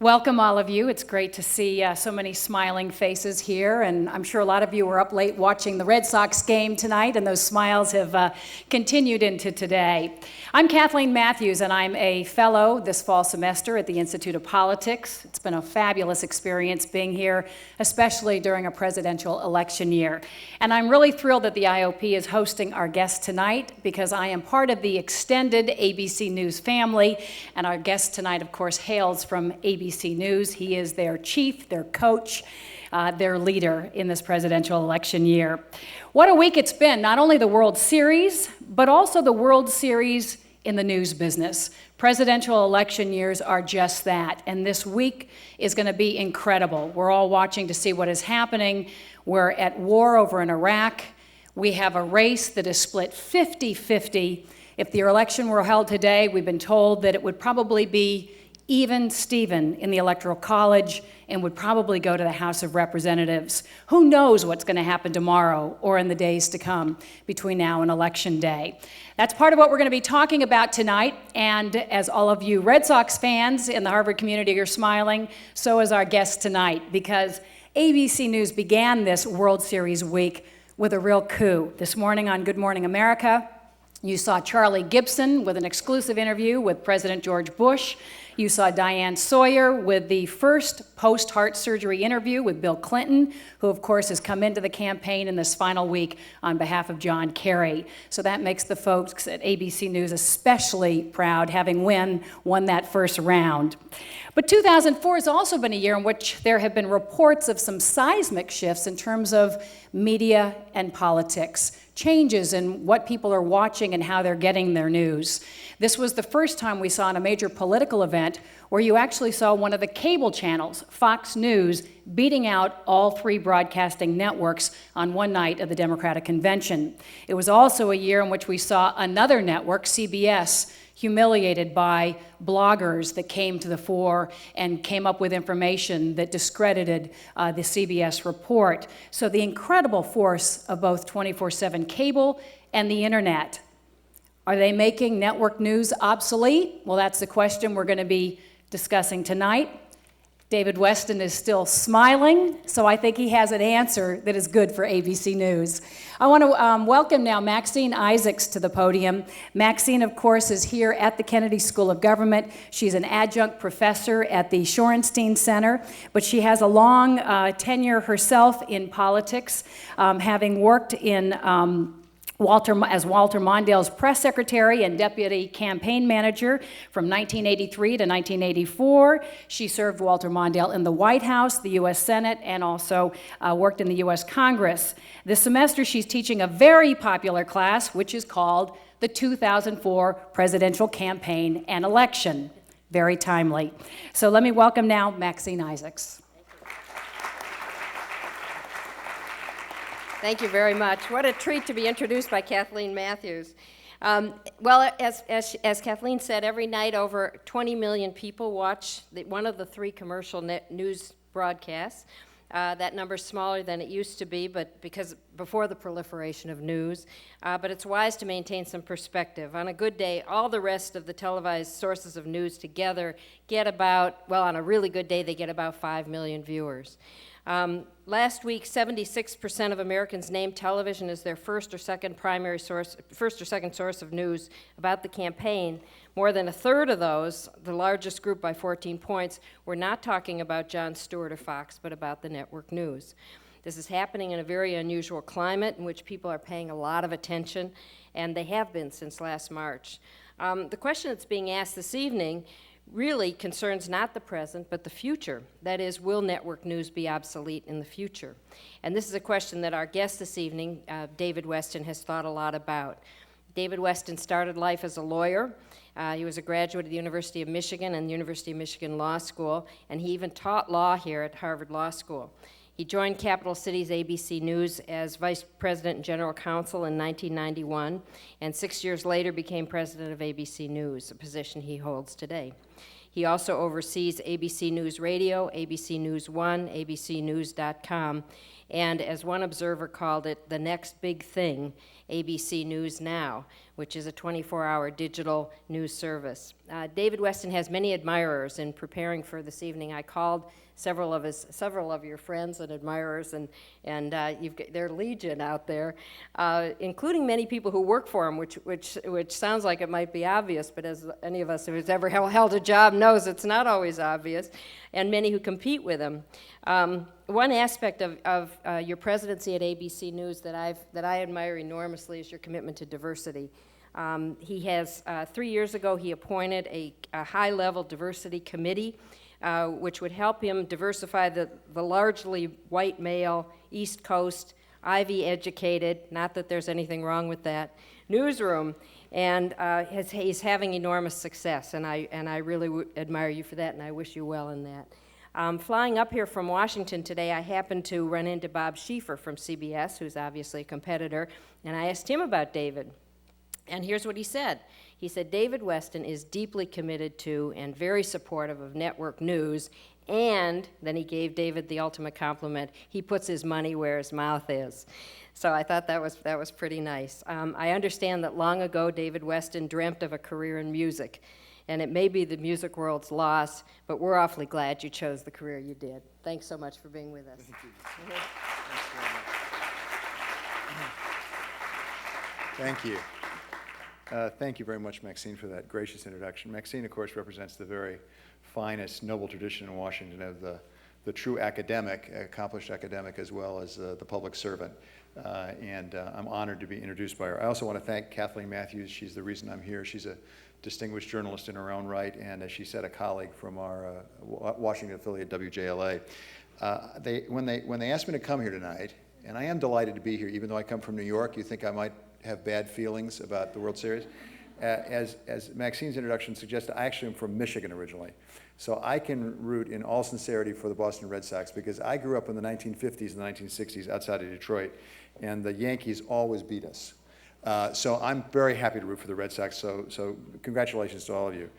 Welcome, all of you. It's great to see so many smiling faces here, and I'm sure a lot of you were up late watching the Red Sox game tonight, and those smiles have continued into today. I'm Kathleen Matthews, and I'm a fellow this fall semester at the Institute of Politics. It's been a fabulous experience being here, especially during a presidential election year. And I'm really thrilled that the IOP is hosting our guest tonight, because I am part of the extended ABC News family, and our guest tonight, of course, hails from ABC News. He is their chief, their coach, their leader in this presidential election year. What a week it's been, not only the World Series, but also the World Series in the news business. Presidential election years are just that, and this week is going to be incredible. We're all watching to see what is happening. We're at war over in Iraq. We have a race that is split 50-50. If the election were held today, we've been told that it would probably be even Steven in the Electoral College and would probably go to the House of Representatives. Who knows what's going to happen tomorrow or in the days to come between now and Election Day. That's part of what we're going to be talking about tonight, and as all of you Red Sox fans in the Harvard community are smiling, so is our guest tonight, because ABC News began this World Series week with a real coup. This morning on Good Morning America, you saw Charlie Gibson with an exclusive interview with President George Bush. You saw Diane Sawyer with the first post-heart surgery interview with Bill Clinton, who of course has come into the campaign in this final week on behalf of John Kerry. So that makes the folks at ABC News especially proud, having won that first round. But 2004 has also been a year in which there have been reports of some seismic shifts in terms of media and politics, changes in what people are watching and how they're getting their news. This was the first time we saw in a major political event where you actually saw one of the cable channels, Fox News, beating out all three broadcasting networks on one night of the Democratic Convention. It was also a year in which we saw another network, CBS, humiliated by bloggers that came to the fore and came up with information that discredited the CBS report. So the incredible force of both 24/7 cable and the internet. Are they making network news obsolete? Well, that's the question we're going to be discussing tonight. David Weston is still smiling, so I think he has an answer that is good for ABC News. I want to welcome now Maxine Isaacs to the podium. Maxine, of course, is here at the Kennedy School of Government. She's an adjunct professor at the Shorenstein Center, but she has a long tenure herself in politics, having worked in as Walter Mondale's press secretary and deputy campaign manager from 1983 to 1984. She served Walter Mondale in the White House, the U.S. Senate, and also worked in the U.S. Congress. This semester, she's teaching a very popular class, which is called the 2004 Presidential Campaign and Election. Very timely. So let me welcome now Maxine Isaacs. Thank you very much. What a treat to be introduced by Kathleen Matthews. Well, as Kathleen said, every night over 20 million people watch one of the three commercial news broadcasts. That number's smaller than it used to be, but because before the proliferation of news. But it's wise to maintain some perspective. On a good day, all the rest of the televised sources of news together get about, well, on a really good day, they get about 5 million viewers. Last week, 76% of Americans named television as their first or second source of news about the campaign. More than a third of those, the largest group by 14 points, were not talking about Jon Stewart or Fox, but about the network news. This is happening in a very unusual climate in which people are paying a lot of attention, and they have been since last March. The question that's being asked this evening really concerns not the present, but the future. That is, will network news be obsolete in the future? And this is a question that our guest this evening, David Weston, has thought a lot about. David Weston started life as a lawyer. He was a graduate of the University of Michigan and the University of Michigan Law School, and he even taught law here at Harvard Law School. He joined Capital Cities ABC News as Vice President and General Counsel in 1991, and 6 years later became President of ABC News, a position he holds today. He also oversees ABC News Radio, ABC News One, abcnews.com, and as one observer called it, the next big thing, ABC News Now, which is a 24-hour digital news service. David Weston has many admirers. In preparing for this evening, I called several of your friends and admirers, and they're legion out there, including many people who work for him, which sounds like it might be obvious, but as any of us who's ever held a job knows, it's not always obvious, and many who compete with him. One aspect of your presidency at ABC News that I admire enormously is your commitment to diversity. He has 3 years ago he appointed a high-level diversity committee, which would help him diversify the largely white male, East Coast, Ivy-educated, not that there's anything wrong with that, newsroom, and he's having enormous success, and I really admire you for that, and I wish you well in that. Flying up here from Washington today, I happened to run into Bob Schieffer from CBS, who's obviously a competitor, and I asked him about David. And here's what he said. He said, David Weston is deeply committed to and very supportive of network news, and then he gave David the ultimate compliment, he puts his money where his mouth is. So I thought that was pretty nice. I understand that long ago David Weston dreamt of a career in music, and it may be the music world's loss, but we're awfully glad you chose the career you did. Thanks so much for being with us. Thank you. Thank you very much, Maxine, for that gracious introduction. Maxine, of course, represents the very finest, noble tradition in Washington of the true academic, accomplished academic, as well as the public servant. And I'm honored to be introduced by her. I also want to thank Kathleen Matthews. She's the reason I'm here. She's a distinguished journalist in her own right, and as she said, a colleague from our Washington affiliate, WJLA. When they asked me to come here tonight, and I am delighted to be here, even though I come from New York, you think I might have bad feelings about the World Series. As Maxine's introduction suggested, I actually am from Michigan originally. So I can root in all sincerity for the Boston Red Sox because I grew up in the 1950s and the 1960s outside of Detroit, and the Yankees always beat us. So I'm very happy to root for the Red Sox, so congratulations to all of you.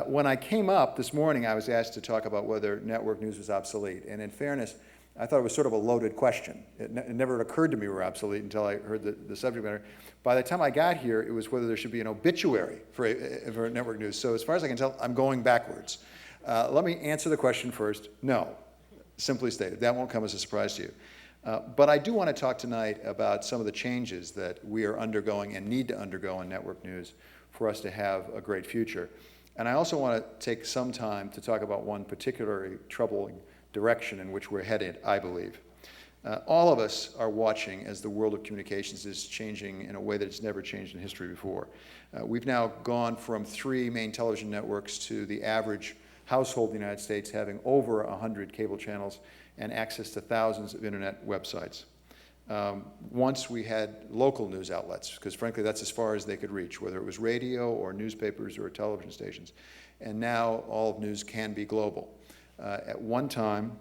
When I came up this morning, I was asked to talk about whether network news was obsolete, and in fairness, I thought it was sort of a loaded question. It never occurred to me we were obsolete until I heard the subject matter. By the time I got here, it was whether there should be an obituary for network news. So as far as I can tell, I'm going backwards. Let me answer the question first. No, simply stated. That won't come as a surprise to you. But I do want to talk tonight about some of the changes that we are undergoing and need to undergo in network news for us to have a great future. And I also want to take some time to talk about one particularly troubling direction in which we're headed, I believe. All of us are watching as the world of communications is changing in a way that it's never changed in history before. We've now gone from 3 main television networks to the average household in the United States having over 100 cable channels and access to thousands of internet websites. Once we had local news outlets, because frankly that's as far as they could reach, whether it was radio or newspapers or television stations. And now all of news can be global. At one time,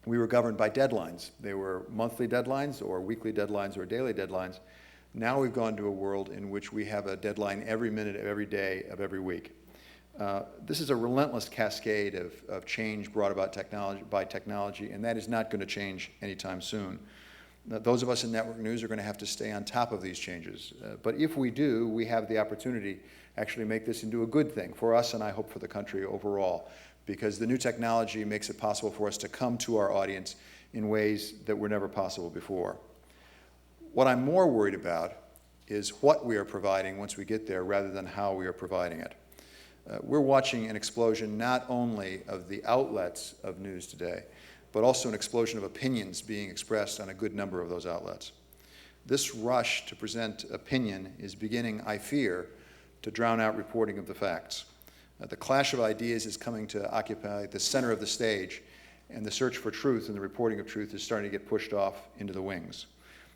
we were governed by deadlines. They were monthly deadlines or weekly deadlines or daily deadlines. Now we've gone to a world in which we have a deadline every minute of every day of every week. This is a relentless cascade of change brought about by technology, and that is not going to change anytime soon. Those of us in network news are going to have to stay on top of these changes. But if we do, we have the opportunity to actually make this into a good thing for us and I hope for the country overall, because the new technology makes it possible for us to come to our audience in ways that were never possible before. What I'm more worried about is what we are providing once we get there rather than how we are providing it. We're watching an explosion not only of the outlets of news today, but also an explosion of opinions being expressed on a good number of those outlets. This rush to present opinion is beginning, I fear, to drown out reporting of the facts. The clash of ideas is coming to occupy the center of the stage, and the search for truth and the reporting of truth is starting to get pushed off into the wings.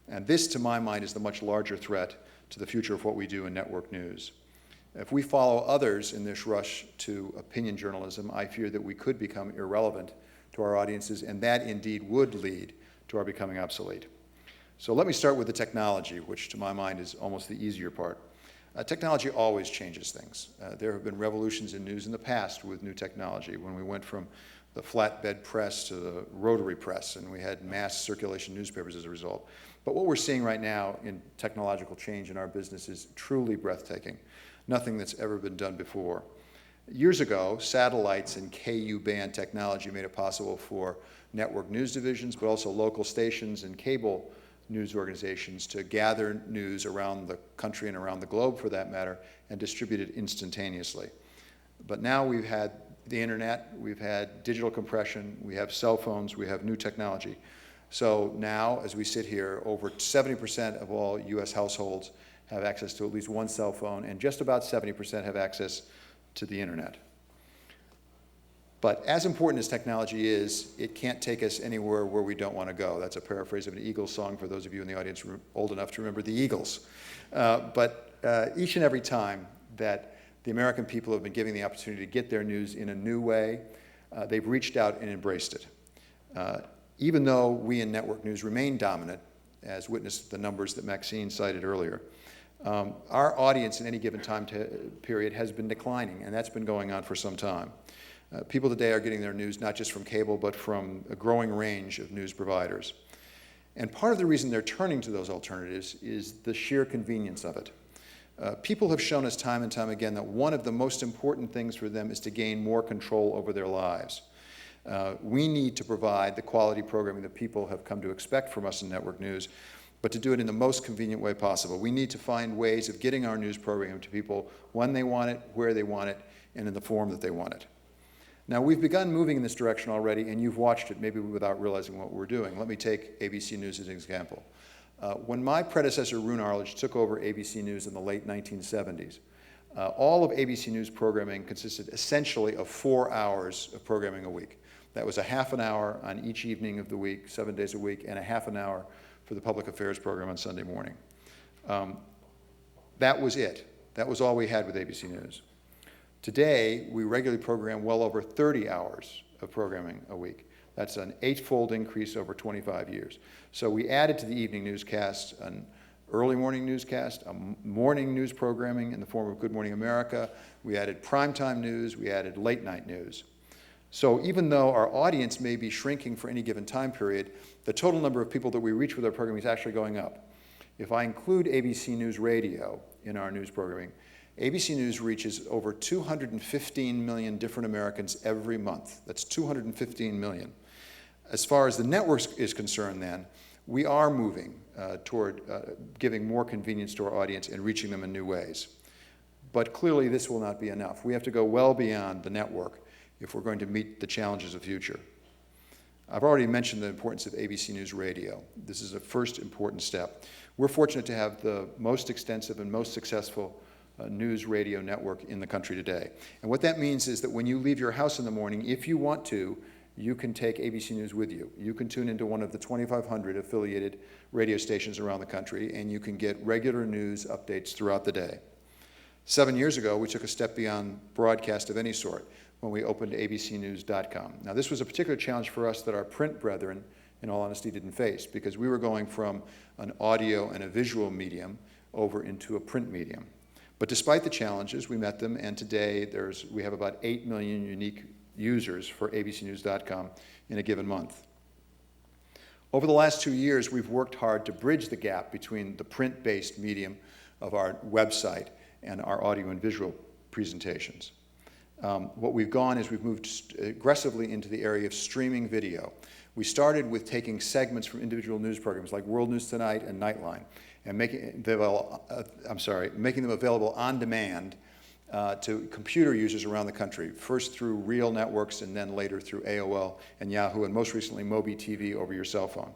And this, to my mind, is the much larger threat to the future of what we do in network news. If we follow others in this rush to opinion journalism, I fear that we could become irrelevant to our audiences, and that indeed would lead to our becoming obsolete. So let me start with the technology, which to my mind is almost the easier part. Technology always changes things. There have been revolutions in news in the past with new technology, when we went from the flatbed press to the rotary press, and we had mass circulation newspapers as a result. But what we're seeing right now in technological change in our business is truly breathtaking. Nothing that's ever been done before. Years ago, satellites and KU-band technology made it possible for network news divisions, but also local stations and cable news organizations to gather news around the country and around the globe, for that matter, and distribute it instantaneously. But now we've had the internet, we've had digital compression, we have cell phones, we have new technology. So now, as we sit here, over 70% of all US households have access to at least one cell phone, and just about 70% have access to the internet. But as important as technology is, it can't take us anywhere where we don't want to go. That's a paraphrase of an Eagles song for those of you in the audience old enough to remember the Eagles. But each and every time that the American people have been given the opportunity to get their news in a new way, they've reached out and embraced it. Even though we in network news remain dominant, as witnessed the numbers that Maxine cited earlier, our audience in any given time period has been declining, and that's been going on for some time. People today are getting their news not just from cable, but from a growing range of news providers. And part of the reason they're turning to those alternatives is the sheer convenience of it. People have shown us time and time again that one of the most important things for them is to gain more control over their lives. We need to provide the quality programming that people have come to expect from us in network news, but to do it in the most convenient way possible. We need to find ways of getting our news program to people when they want it, where they want it, and in the form that they want it. Now, we've begun moving in this direction already, and you've watched it, maybe without realizing what we're doing. Let me take ABC News as an example. When my predecessor, Roone Arledge, took over ABC News in the late 1970s, all of ABC News programming consisted essentially of 4 hours of programming a week. That was a half an hour on each evening of the week, 7 days a week, and a half an hour for the public affairs program on Sunday morning. That was it. That was all we had with ABC News. Today, we regularly program well over 30 hours of programming a week. That's an 8-fold increase over 25 years. So we added to the evening newscast an early morning newscast, a morning news programming in the form of Good Morning America. We added primetime news. We added late night news. So even though our audience may be shrinking for any given time period, the total number of people that we reach with our programming is actually going up. If I include ABC News Radio in our news programming, ABC News reaches over 215 million different Americans every month. That's 215 million. As far as the network is concerned then, we are moving toward giving more convenience to our audience and reaching them in new ways. But clearly this will not be enough. We have to go well beyond the network if we're going to meet the challenges of the future. I've already mentioned the importance of ABC News Radio. This is a first important step. We're fortunate to have the most extensive and most successful news radio network in the country today. And what that means is that when you leave your house in the morning, if you want to, you can take ABC News with you. You can tune into one of the 2,500 affiliated radio stations around the country, and you can get regular news updates throughout the day. 7 years ago, we took a step beyond broadcast of any sort when we opened abcnews.com. Now, this was a particular challenge for us that our print brethren, in all honesty, didn't face, because we were going from an audio and a visual medium over into a print medium. But despite the challenges, we met them, and today we have about 8 million unique users for abcnews.com in a given month. Over the last 2 years, we've worked hard to bridge the gap between the print-based medium of our website and our audio and visual presentations. What we've gone is we've moved aggressively into the area of streaming video. We started with taking segments from individual news programs like World News Tonight and Nightline and making them available on demand to computer users around the country, first through real networks and then later through AOL and Yahoo and most recently Mobi TV over your cell phone.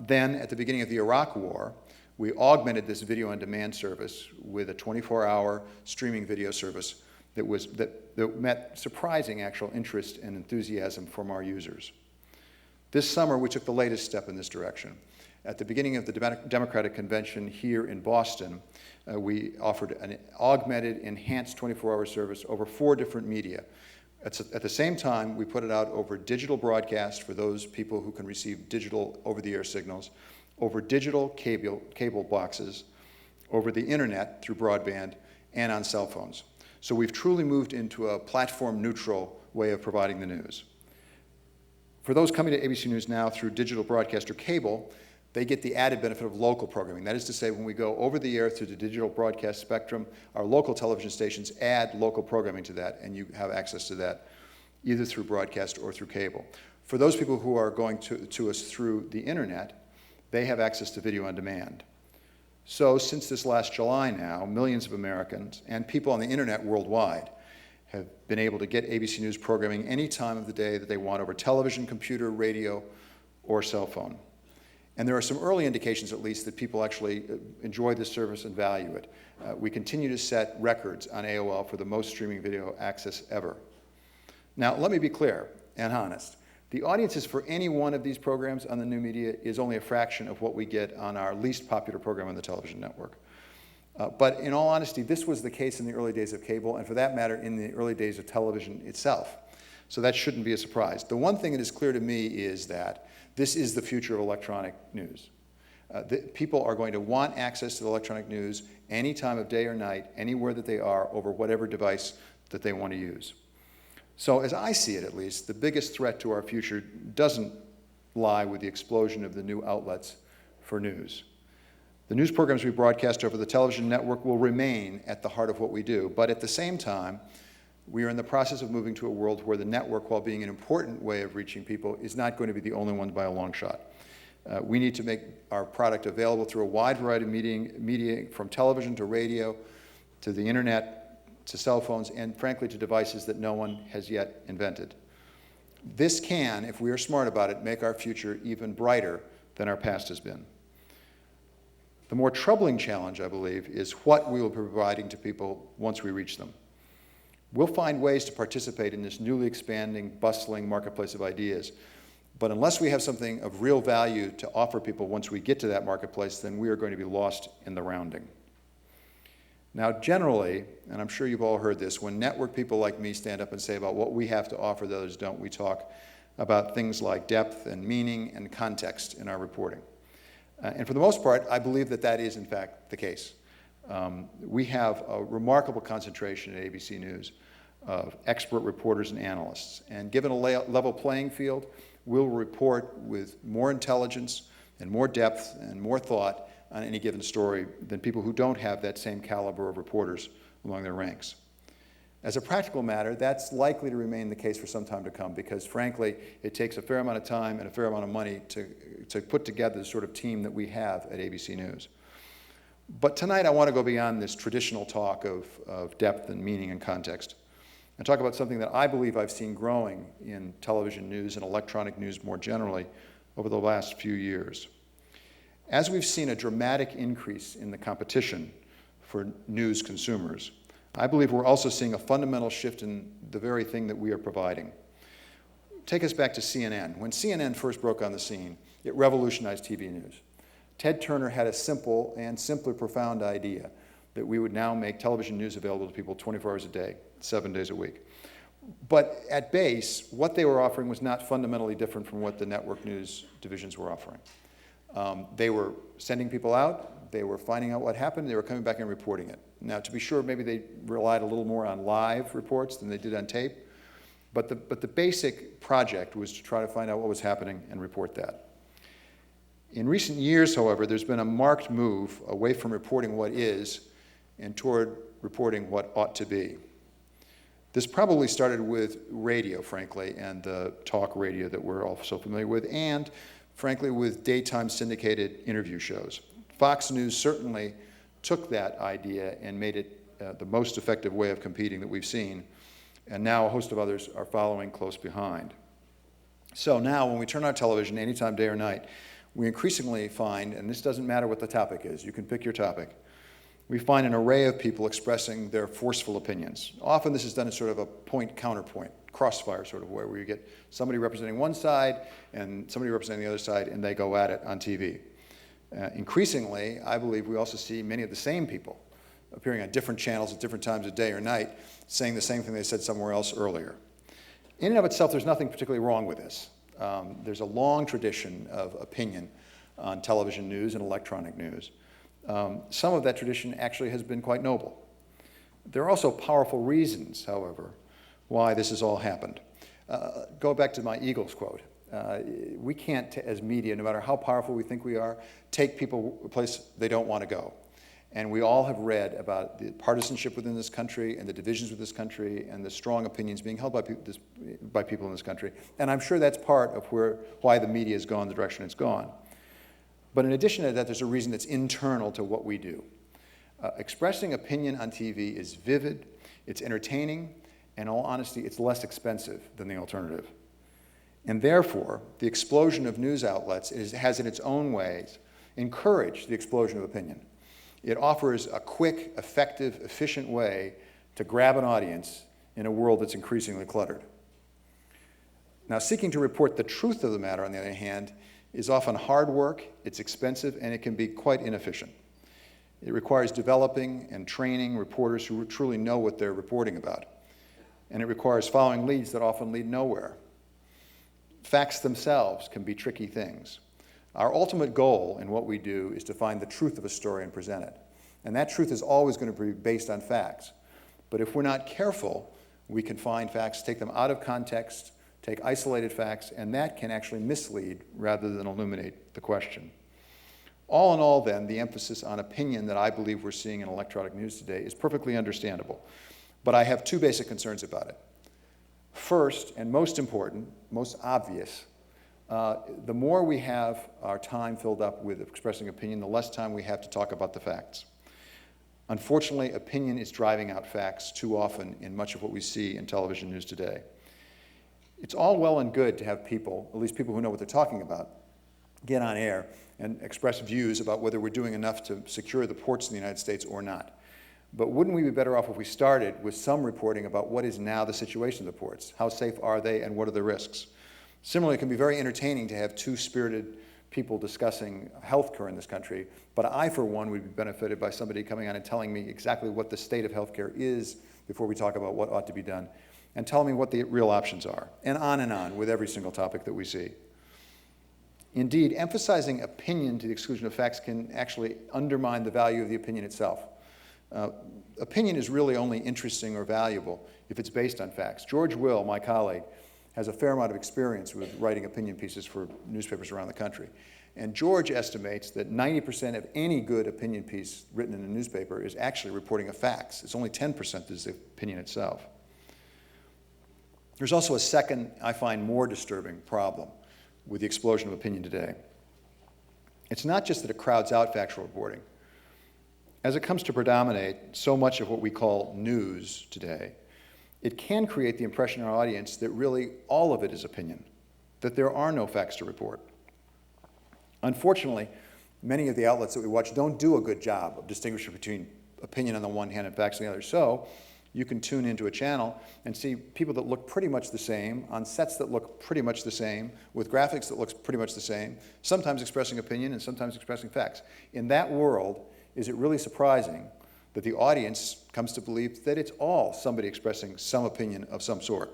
Then at the beginning of the Iraq War, we augmented this video on demand service with a 24-hour streaming video service that met surprising actual interest and enthusiasm from our users. This summer, we took the latest step in this direction. At the beginning of the Democratic Convention here in Boston, we offered an augmented, enhanced 24-hour service over 4 different media. At the same time, we put it out over digital broadcast for those people who can receive digital over-the-air signals, over digital cable boxes, over the internet through broadband, and on cell phones. So we've truly moved into a platform-neutral way of providing the news. For those coming to ABC News now through digital broadcast or cable, they get the added benefit of local programming. That is to say, when we go over the air through the digital broadcast spectrum, our local television stations add local programming to that, and you have access to that either through broadcast or through cable. For those people who are going to us through the internet, they have access to video on demand. So since this last July now, millions of Americans and people on the internet worldwide have been able to get ABC News programming any time of the day that they want over television, computer, radio, or cell phone. And there are some early indications, at least, that people actually enjoy this service and value it. We continue to set records on AOL for the most streaming video access ever. Now, let me be clear and honest. The audiences for any one of these programs on the new media is only a fraction of what we get on our least popular program on the television network. But in all honesty, this was the case in the early days of cable, and for that matter, in the early days of television itself. So that shouldn't be a surprise. The one thing that is clear to me is that this is the future of electronic news. People are going to want access to the electronic news any time of day or night, anywhere that they are, over whatever device that they want to use. So as I see it, at least, the biggest threat to our future doesn't lie with the explosion of the new outlets for news. The news programs we broadcast over the television network will remain at the heart of what we do, but at the same time, we are in the process of moving to a world where the network, while being an important way of reaching people, is not going to be the only one by a long shot. We need to make our product available through a wide variety of media, from television to radio, to the internet, to cell phones, and frankly to devices that no one has yet invented. This can, if we are smart about it, make our future even brighter than our past has been. The more troubling challenge, I believe, is what we will be providing to people once we reach them. We'll find ways to participate in this newly expanding, bustling marketplace of ideas, but unless we have something of real value to offer people once we get to that marketplace, then we are going to be lost in the rounding. Now, generally, and I'm sure you've all heard this, when network people like me stand up and say about what we have to offer that others don't, we talk about things like depth and meaning and context in our reporting. And for the most part, I believe that that is, in fact, the case. We have a remarkable concentration at ABC News of expert reporters and analysts. And given a level playing field, we'll report with more intelligence and more depth and more thought on any given story than people who don't have that same caliber of reporters among their ranks. As a practical matter, that's likely to remain the case for some time to come because, frankly, it takes a fair amount of time and a fair amount of money to put together the sort of team that we have at ABC News. But tonight I want to go beyond this traditional talk of depth and meaning and context and talk about something that I believe I've seen growing in television news and electronic news more generally over the last few years. As we've seen a dramatic increase in the competition for news consumers, I believe we're also seeing a fundamental shift in the very thing that we are providing. Take us back to CNN. When CNN first broke on the scene, it revolutionized TV news. Ted Turner had a simple and simply profound idea that we would now make television news available to people 24 hours a day, 7 days a week. But at base, what they were offering was not fundamentally different from what the network news divisions were offering. They were sending people out, they were finding out what happened, they were coming back and reporting it. Now, to be sure, maybe they relied a little more on live reports than they did on tape, but the basic project was to try to find out what was happening and report that. In recent years, however, there's been a marked move away from reporting what is and toward reporting what ought to be. This probably started with radio, frankly, and the talk radio that we're all so familiar with, and frankly, with daytime syndicated interview shows. Fox News certainly took that idea and made it the most effective way of competing that we've seen, and now a host of others are following close behind. So now, when we turn on television anytime, day or night, we increasingly find, and this doesn't matter what the topic is, you can pick your topic, we find an array of people expressing their forceful opinions. Often this is done in sort of a point-counterpoint, crossfire sort of way, where you get somebody representing one side and somebody representing the other side, and they go at it on TV. Increasingly, I believe we also see many of the same people appearing on different channels at different times of day or night, saying the same thing they said somewhere else earlier. In and of itself, there's nothing particularly wrong with this. There's a long tradition of opinion on television news and electronic news. Some of that tradition actually has been quite noble. There are also powerful reasons, however, why this has all happened. Go back to my Eagles quote. We can't, as media, no matter how powerful we think we are, take people a place they don't want to go. And we all have read about the partisanship within this country and the divisions within this country and the strong opinions being held by people in this country. And I'm sure that's part of why the media has gone the direction it's gone. But in addition to that, there's a reason that's internal to what we do. Expressing opinion on TV is vivid, it's entertaining, and in all honesty, it's less expensive than the alternative. And therefore, the explosion of news outlets has in its own ways encouraged the explosion of opinion. It offers a quick, effective, efficient way to grab an audience in a world that's increasingly cluttered. Now, seeking to report the truth of the matter, on the other hand, is often hard work, it's expensive, and it can be quite inefficient. It requires developing and training reporters who truly know what they're reporting about. And it requires following leads that often lead nowhere. Facts themselves can be tricky things. Our ultimate goal in what we do is to find the truth of a story and present it. And that truth is always going to be based on facts. But if we're not careful, we can find facts, take them out of context, take isolated facts, and that can actually mislead rather than illuminate the question. All in all, then, the emphasis on opinion that I believe we're seeing in electronic news today is perfectly understandable. But I have two basic concerns about it. First, and most important, most obvious, the more we have our time filled up with expressing opinion, the less time we have to talk about the facts. Unfortunately, opinion is driving out facts too often in much of what we see in television news today. It's all well and good to have people, at least people who know what they're talking about, get on air and express views about whether we're doing enough to secure the ports in the United States or not. But wouldn't we be better off if we started with some reporting about what is now the situation of the ports? How safe are they and what are the risks? Similarly, it can be very entertaining to have two spirited people discussing healthcare in this country, but I, for one, would be benefited by somebody coming on and telling me exactly what the state of healthcare is before we talk about what ought to be done, and telling me what the real options are, and on with every single topic that we see. Indeed, emphasizing opinion to the exclusion of facts can actually undermine the value of the opinion itself. Opinion is really only interesting or valuable if it's based on facts. George Will, my colleague, has a fair amount of experience with writing opinion pieces for newspapers around the country. And George estimates that 90% of any good opinion piece written in a newspaper is actually reporting of facts. It's only 10% that is the opinion itself. There's also a second, I find more disturbing problem with the explosion of opinion today. It's not just that it crowds out factual reporting. As it comes to predominate so much of what we call news today, it can create the impression in our audience that really all of it is opinion, that there are no facts to report. Unfortunately, many of the outlets that we watch don't do a good job of distinguishing between opinion on the one hand and facts on the other. So you can tune into a channel and see people that look pretty much the same, on sets that look pretty much the same, with graphics that looks pretty much the same, sometimes expressing opinion and sometimes expressing facts. In that world, is it really surprising that the audience comes to believe that it's all somebody expressing some opinion of some sort?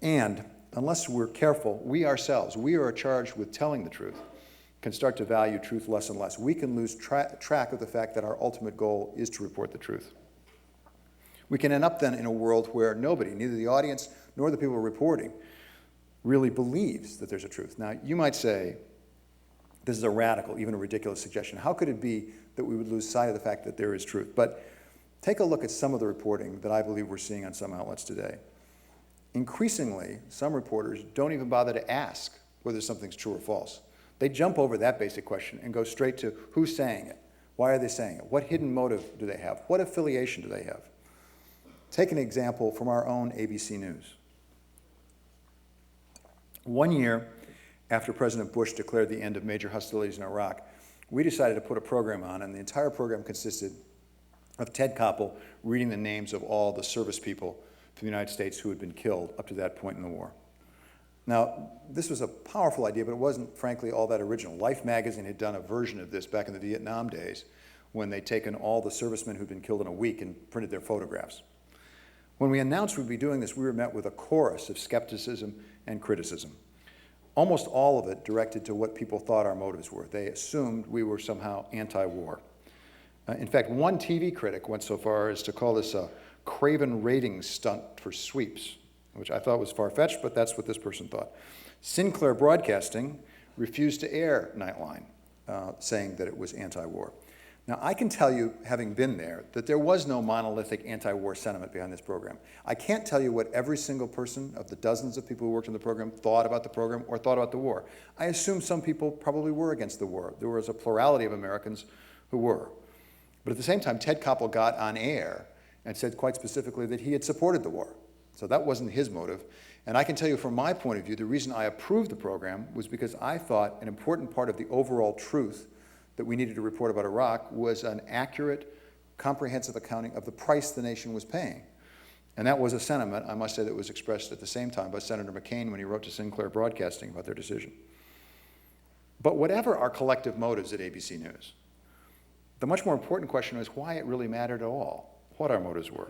And unless we're careful, we ourselves, we are charged with telling the truth, can start to value truth less and less. We can lose track of the fact that our ultimate goal is to report the truth. We can end up then in a world where nobody, neither the audience nor the people reporting, really believes that there's a truth. Now, you might say, this is a radical, even a ridiculous suggestion. How could it be that we would lose sight of the fact that there is truth? But take a look at some of the reporting that I believe we're seeing on some outlets today. Increasingly, some reporters don't even bother to ask whether something's true or false. They jump over that basic question and go straight to who's saying it, why are they saying it, what hidden motive do they have, what affiliation do they have. Take an example from our own ABC News. 1 year after President Bush declared the end of major hostilities in Iraq, we decided to put a program on, and the entire program consisted of Ted Koppel reading the names of all the service people from the United States who had been killed up to that point in the war. Now, this was a powerful idea, but it wasn't, frankly, all that original. Life magazine had done a version of this back in the Vietnam days when they'd taken all the servicemen who'd been killed in a week and printed their photographs. When we announced we'd be doing this, we were met with a chorus of skepticism and criticism. almost all of it directed to what people thought our motives were. They assumed we were somehow anti-war. In fact, one TV critic went so far as to call this a craven ratings stunt for sweeps, which I thought was far-fetched, but that's what this person thought. Sinclair Broadcasting refused to air Nightline, saying that it was anti-war. Now, I can tell you, having been there, that there was no monolithic anti-war sentiment behind this program. I can't tell you what every single person of the dozens of people who worked on the program thought about the program or thought about the war. I assume some people probably were against the war. There was a plurality of Americans who were. But at the same time, Ted Koppel got on air and said quite specifically that he had supported the war. So that wasn't his motive. And I can tell you from my point of view, the reason I approved the program was because I thought an important part of the overall truth that we needed to report about Iraq was an accurate, comprehensive accounting of the price the nation was paying. And that was a sentiment, I must say, that was expressed at the same time by Senator McCain when he wrote to Sinclair Broadcasting about their decision. But whatever our collective motives at ABC News, the much more important question is why it really mattered at all, what our motives were.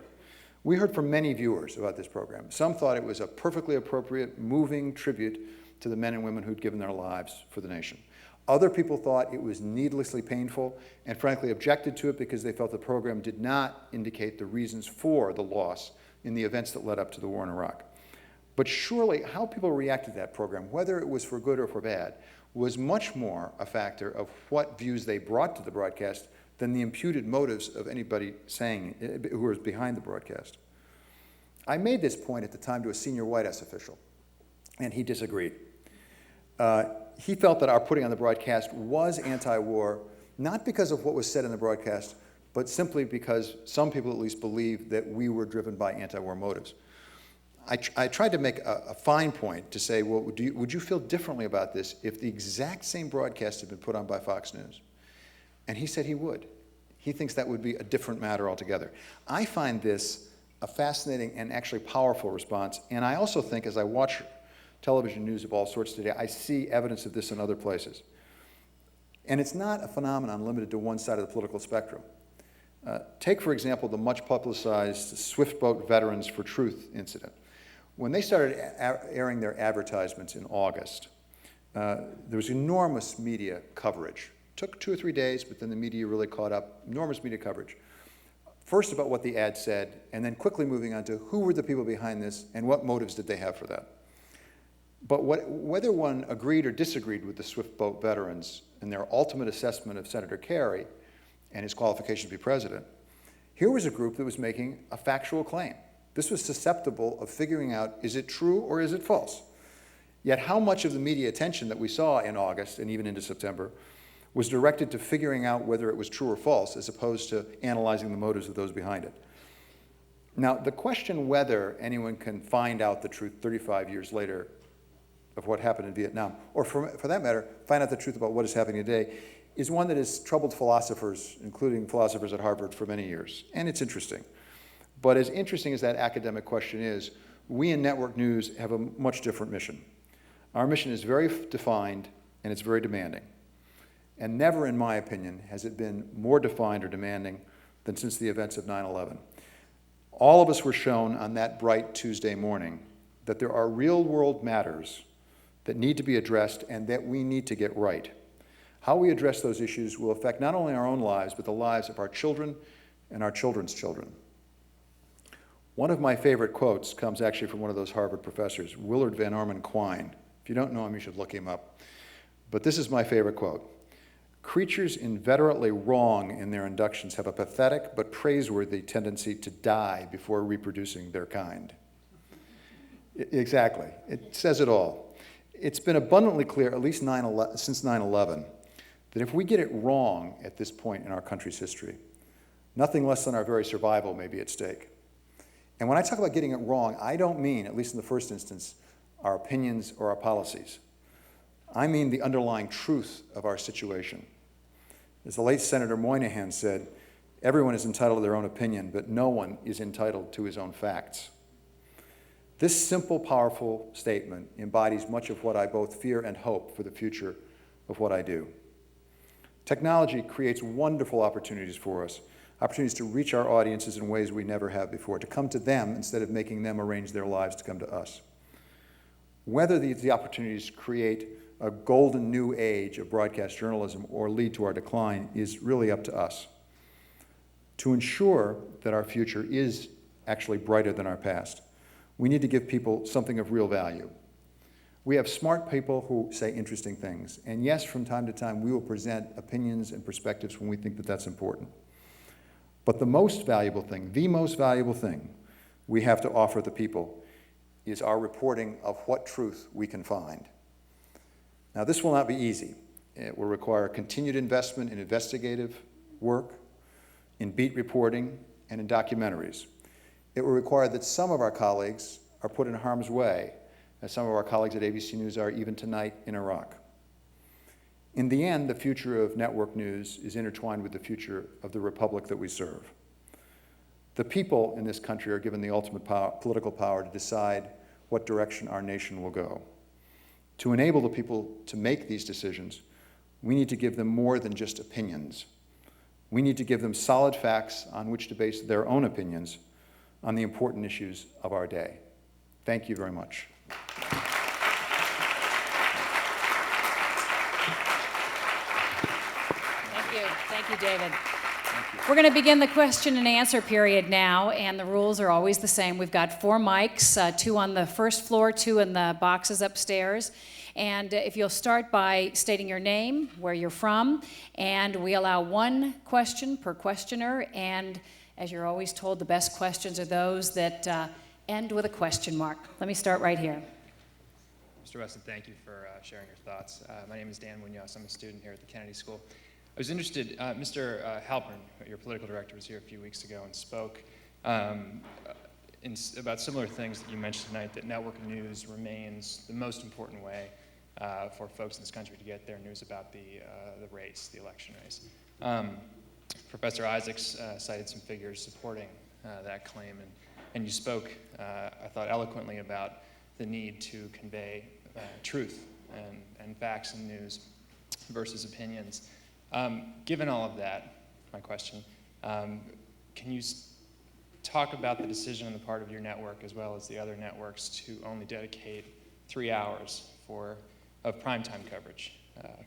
We heard from many viewers about this program. Some thought it was a perfectly appropriate, moving tribute to the men and women who'd given their lives for the nation. Other people thought it was needlessly painful and frankly objected to it because they felt the program did not indicate the reasons for the loss in the events that led up to the war in Iraq. But surely how people reacted to that program, whether it was for good or for bad, was much more a factor of what views they brought to the broadcast than the imputed motives of anybody saying who was behind the broadcast. I made this point at the time to a senior White House official, and he disagreed. He felt that our putting on the broadcast was anti-war, not because of what was said in the broadcast, but simply because some people at least believed that we were driven by anti-war motives. I tried to make a fine point to say, well, would you feel differently about this if the exact same broadcast had been put on by Fox News? And he said he would. He thinks that would be a different matter altogether. I find this a fascinating and actually powerful response, and I also think as I watch television news of all sorts today, I see evidence of this in other places. And it's not a phenomenon limited to one side of the political spectrum. Take, for example, the much publicized Swiftboat Veterans for Truth incident. When they started airing their advertisements in August, there was enormous media coverage. It took 2 or 3 days, but then the media really caught up, enormous media coverage. First about what the ad said, and then quickly moving on to who were the people behind this and what motives did they have for that. But whether one agreed or disagreed with the Swiftboat veterans and their ultimate assessment of Senator Kerry and his qualification to be president, here was a group that was making a factual claim. This was susceptible of figuring out, is it true or is it false? Yet how much of the media attention that we saw in August and even into September was directed to figuring out whether it was true or false as opposed to analyzing the motives of those behind it. Now, the question whether anyone can find out the truth 35 years later of what happened in Vietnam, or for that matter, find out the truth about what is happening today, is one that has troubled philosophers, including philosophers at Harvard, for many years. And it's interesting. But as interesting as that academic question is, we in network news have a much different mission. Our mission is very defined, and it's very demanding. And never, in my opinion, has it been more defined or demanding than since the events of 9/11. All of us were shown on that bright Tuesday morning that there are real-world matters that need to be addressed and that we need to get right. How we address those issues will affect not only our own lives, but the lives of our children and our children's children. One of my favorite quotes comes actually from one of those Harvard professors, Willard Van Orman Quine. If you don't know him, you should look him up. But this is my favorite quote. Creatures inveterately wrong in their inductions have a pathetic but praiseworthy tendency to die before reproducing their kind. Exactly. It says it all. It's been abundantly clear, at least since 9/11, that if we get it wrong at this point in our country's history, nothing less than our very survival may be at stake. And when I talk about getting it wrong, I don't mean, at least in the first instance, our opinions or our policies. I mean the underlying truth of our situation. As the late Senator Moynihan said, everyone is entitled to their own opinion, but no one is entitled to his own facts. This simple, powerful statement embodies much of what I both fear and hope for the future of what I do. Technology creates wonderful opportunities for us, opportunities to reach our audiences in ways we never have before, to come to them instead of making them arrange their lives to come to us. Whether the opportunities create a golden new age of broadcast journalism or lead to our decline is really up to us. To ensure that our future is actually brighter than our past, we need to give people something of real value. We have smart people who say interesting things, and yes, from time to time, we will present opinions and perspectives when we think that that's important. But the most valuable thing we have to offer the people is our reporting of what truth we can find. Now, this will not be easy. It will require continued investment in investigative work, in beat reporting, and in documentaries. It will require that some of our colleagues are put in harm's way, as some of our colleagues at ABC News are even tonight in Iraq. In the end, the future of network news is intertwined with the future of the republic that we serve. The people in this country are given the ultimate political power to decide what direction our nation will go. To enable the people to make these decisions, we need to give them more than just opinions. We need to give them solid facts on which to base their own opinions on the important issues of our day. Thank you very much. Thank you, David. We're going to begin the question and answer period now, and the rules are always the same. We've got 4 mics, 2 on the first floor, 2 in the boxes upstairs. And if you'll start by stating your name, where you're from, and we allow 1 question per questioner, and as you're always told, the best questions are those that end with a question mark. Let me start right here. Mr. Weston, thank you for sharing your thoughts. My name is Dan Munoz. I'm a student here at the Kennedy School. I was interested, Mr. Halpern, your political director, was here a few weeks ago and spoke about similar things that you mentioned tonight, that network news remains the most important way for folks in this country to get their news about the race, the election race. Professor Isaacs cited some figures supporting that claim, and you spoke, I thought, eloquently about the need to convey truth and facts and news versus opinions. Given all of that, my question, can you talk about the decision on the part of your network as well as the other networks to only dedicate 3 hours of primetime coverage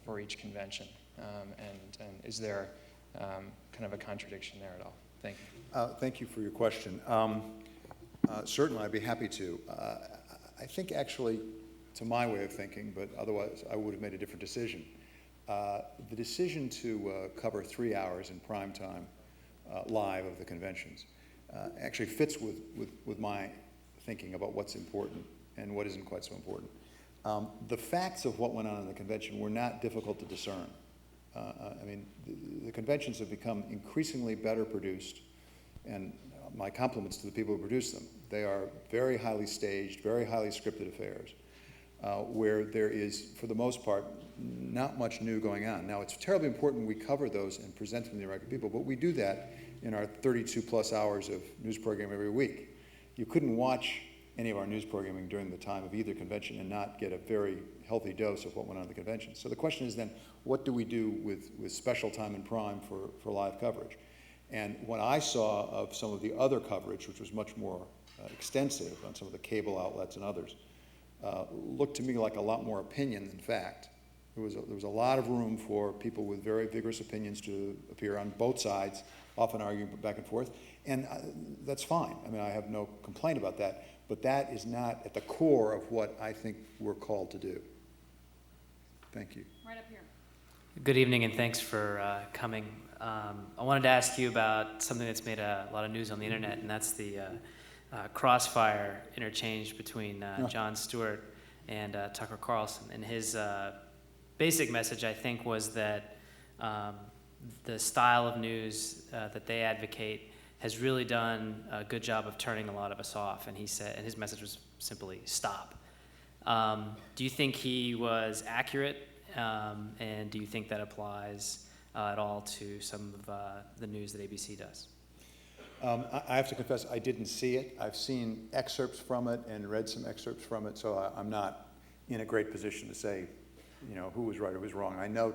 for each convention? And is there kind of a contradiction there at all? Thank you. Thank you for your question. Certainly, I'd be happy to. I think actually, to my way of thinking, but otherwise I would have made a different decision. The decision to cover 3 hours in prime time live of the conventions actually fits with my thinking about what's important and what isn't quite so important. The facts of what went on in the convention were not difficult to discern. I mean, the conventions have become increasingly better produced, and my compliments to the people who produced them. They are very highly staged, very highly scripted affairs, where there is, for the most part, not much new going on. Now, it's terribly important we cover those and present them to the American people, but we do that in our 32-plus hours of news programming every week. You couldn't watch any of our news programming during the time of either convention and not get a very healthy dose of what went on at the convention. So the question is then, what do we do with special time and prime for live coverage? And what I saw of some of the other coverage, which was much more extensive on some of the cable outlets and others, looked to me like a lot more opinion than fact. There was a lot of room for people with very vigorous opinions to appear on both sides, often arguing back and forth, and that's fine. I mean, I have no complaint about that, but that is not at the core of what I think we're called to do. Thank you. Right up here. Good evening, and thanks for coming. I wanted to ask you about something that's made a lot of news on the internet, and that's the crossfire interchange between Jon Stewart and Tucker Carlson. And his basic message, I think, was that the style of news that they advocate has really done a good job of turning a lot of us off. And he said, and his message was simply stop. Do you think he was accurate? And do you think that applies at all to some of the news that ABC does? I have to confess, I didn't see it. I've seen excerpts from it and read some excerpts from it, so I'm not in a great position to say, you know, who was right or who was wrong. I know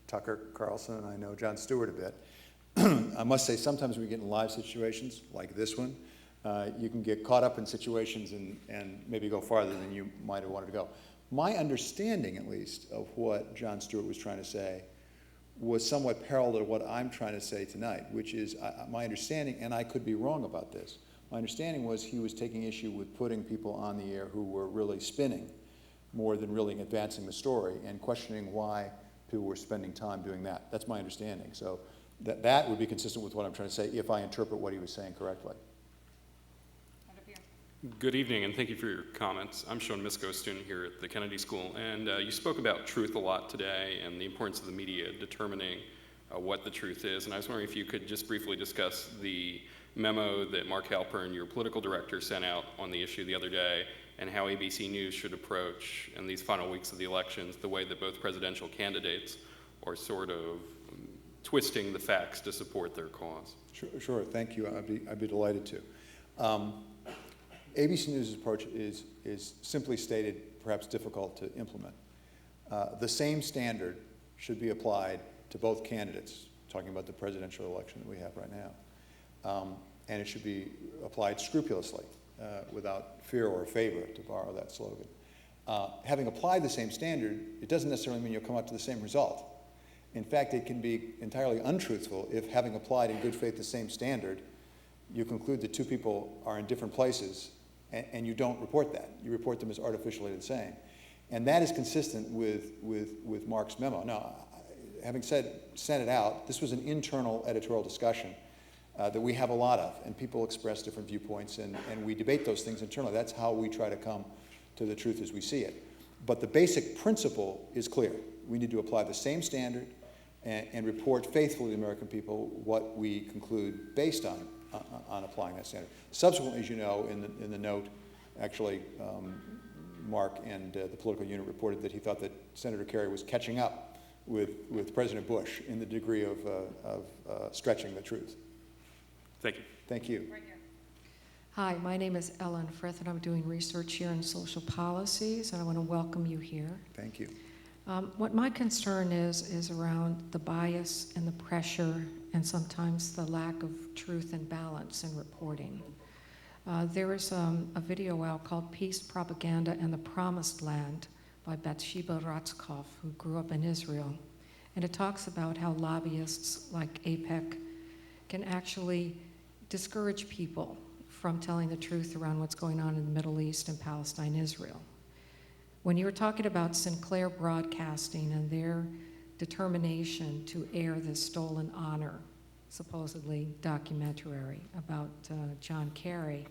Tucker Carlson and I know Jon Stewart a bit. I must say, sometimes we get in live situations like this one, You can get caught up in situations and maybe go farther than you might have wanted to go. My understanding, at least, of what Jon Stewart was trying to say was somewhat parallel to what I'm trying to say tonight, which is my understanding, and I could be wrong about this, my understanding was he was taking issue with putting people on the air who were really spinning more than really advancing the story and questioning why people were spending time doing that. That's my understanding. So that would be consistent with what I'm trying to say if I interpret what he was saying correctly. Good evening, and thank you for your comments. I'm Sean Misko, a student here at the Kennedy School, and you spoke about truth a lot today and the importance of the media determining what the truth is, and I was wondering if you could just briefly discuss the memo that Mark Halpern, your political director, sent out on the issue the other day, and how ABC News should approach, in these final weeks of the elections, the way that both presidential candidates are sort of twisting the facts to support their cause. Sure. Thank you. I'd be delighted to. ABC News' approach is simply stated, perhaps difficult to implement. The same standard should be applied to both candidates, talking about the presidential election that we have right now. And it should be applied scrupulously, without fear or favor, to borrow that slogan. Having applied the same standard, it doesn't necessarily mean you'll come up to the same result. In fact, it can be entirely untruthful if, having applied in good faith the same standard, you conclude that two people are in different places and you don't report that. You report them as artificially the same. And that is consistent with Mark's memo. Now, having sent it out, this was an internal editorial discussion that we have a lot of, and people express different viewpoints, and we debate those things internally. That's how we try to come to the truth as we see it. But the basic principle is clear. We need to apply the same standard and report faithfully to the American people what we conclude based on applying that standard. Subsequently, as you know, in the note, actually, Mark and the political unit reported that he thought that Senator Kerry was catching up with President Bush in the degree of stretching the truth. Thank you. Thank you. Right here. Hi, my name is Ellen Frith, and I'm doing research here in social policies, and I want to welcome you here. Thank you. What my concern is around the bias and the pressure and sometimes the lack of truth and balance in reporting. There is a video out called Peace, Propaganda, and the Promised Land by Bathsheba Ratzkoff, who grew up in Israel. And it talks about how lobbyists like AIPAC can actually discourage people from telling the truth around what's going on in the Middle East and Palestine, Israel. When you were talking about Sinclair Broadcasting and their determination to air this Stolen Honor, supposedly documentary about John Kerry,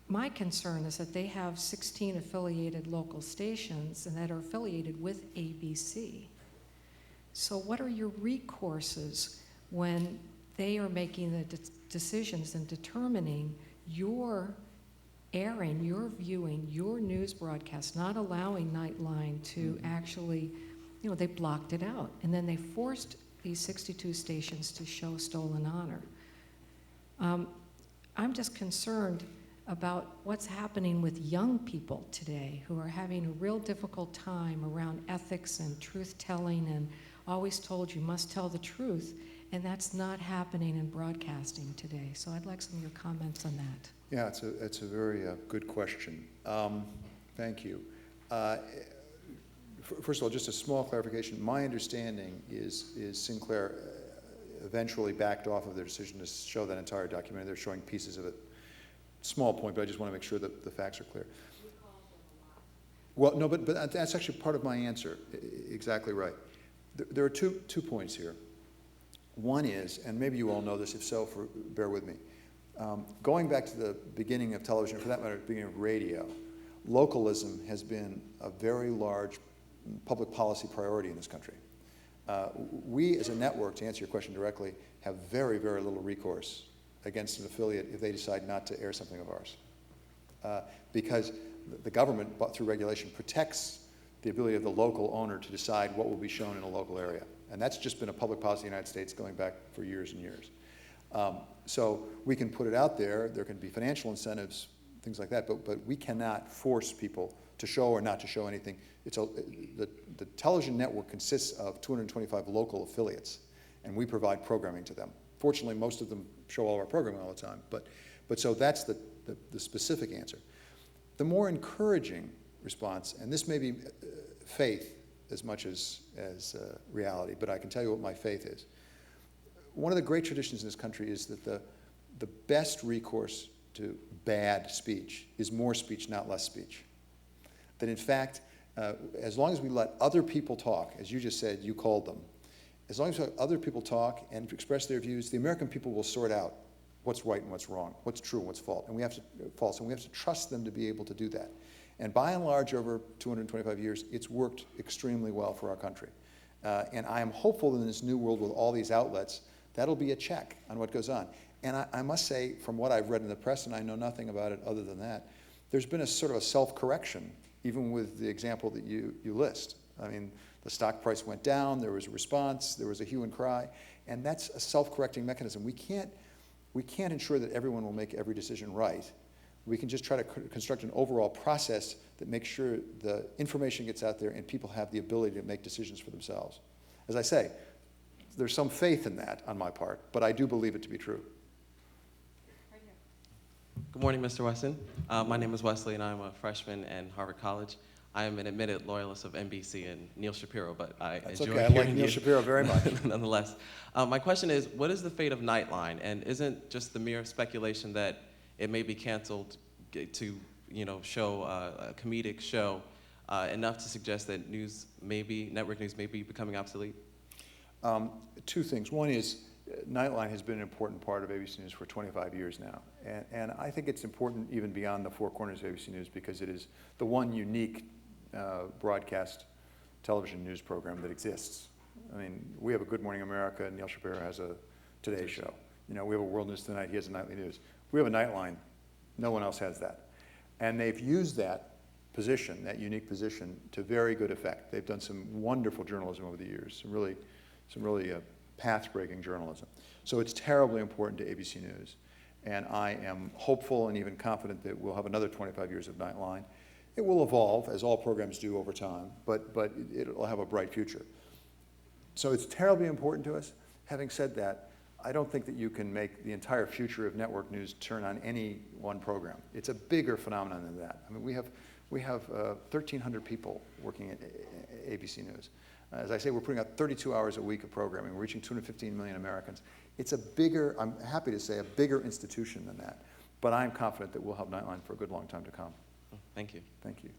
my concern is that they have 16 affiliated local stations and that are affiliated with ABC. So what are your recourses when they are making the decisions and determining your airing, your viewing, your news broadcast, not allowing Nightline to actually, they blocked it out. And then they forced these 62 stations to show Stolen Honor. I'm just concerned about what's happening with young people today who are having a real difficult time around ethics and truth-telling and always told you must tell the truth, and that's not happening in broadcasting today. So I'd like some of your comments on that. Yeah, it's a very good question. Thank you. First of all, just a small clarification. My understanding is Sinclair eventually backed off of their decision to show that entire documentary. They're showing pieces of it. Small point, but I just want to make sure that the facts are clear. Well, no, but that's actually part of my answer. Exactly right. There are two points here. One is, and maybe you all know this, if so, bear with me. Going back to the beginning of television, for that matter, the beginning of radio, localism has been a very large public policy priority in this country. We, as a network, to answer your question directly, have very, very little recourse against an affiliate if they decide not to air something of ours. Because the government, through regulation, protects the ability of the local owner to decide what will be shown in a local area. And that's just been a public policy in the United States going back for years and years. So we can put it out there. There can be financial incentives, things like that, but we cannot force people to show or not to show anything. The television network consists of 225 local affiliates, and we provide programming to them. Fortunately, most of them show all of our programming all the time, But so that's the specific answer. The more encouraging response, and this may be faith as much as reality, but I can tell you what my faith is. One of the great traditions in this country is that the best recourse to bad speech is more speech, not less speech. That in fact, as long as we let other people talk, as you just said, you called them, as long as we let other people talk and express their views, the American people will sort out what's right and what's wrong, what's true and what's false, and we have to trust them to be able to do that. And by and large, over 225 years, it's worked extremely well for our country. And I am hopeful that in this new world with all these outlets, that'll be a check on what goes on. And I must say, from what I've read in the press, and I know nothing about it other than that, there's been a sort of a self-correction, even with the example that you list. I mean, the stock price went down, there was a response, there was a hue and cry, and that's a self-correcting mechanism. We can't ensure that everyone will make every decision right. We can just try to construct an overall process that makes sure the information gets out there and people have the ability to make decisions for themselves. As I say, there's some faith in that on my part, but I do believe it to be true. Good morning, Mr. Weston. My name is Wesley, and I'm a freshman at Harvard College. I am an admitted loyalist of NBC and Neil Shapiro, but I That's enjoy okay. I hearing like Neil you Shapiro very much. nonetheless. My question is, what is the fate of Nightline? And isn't just the mere speculation that it may be canceled to, show a comedic show enough to suggest that network news may be becoming obsolete? Two things. One is, Nightline has been an important part of ABC News for 25 years now. And I think it's important even beyond the four corners of ABC News because it is the one unique broadcast television news program that exists. I mean, we have a Good Morning America, and Neil Shapiro has a Today Show. We have a World News Tonight, he has a Nightly News. We have a Nightline, no one else has that. And they've used that position, that unique position, to very good effect. They've done some wonderful journalism over the years, some really path-breaking journalism. So it's terribly important to ABC News. And I am hopeful and even confident that we'll have another 25 years of Nightline. It will evolve, as all programs do over time, but it'll have a bright future. So it's terribly important to us. Having said that, I don't think that you can make the entire future of network news turn on any one program. It's a bigger phenomenon than that. I mean, we have 1,300 people working at ABC News. As I say, we're putting out 32 hours a week of programming. We're reaching 215 million Americans. It's a bigger, I'm happy to say, a bigger institution than that. But I'm confident that we'll have Nightline for a good long time to come. Thank you. Thank you.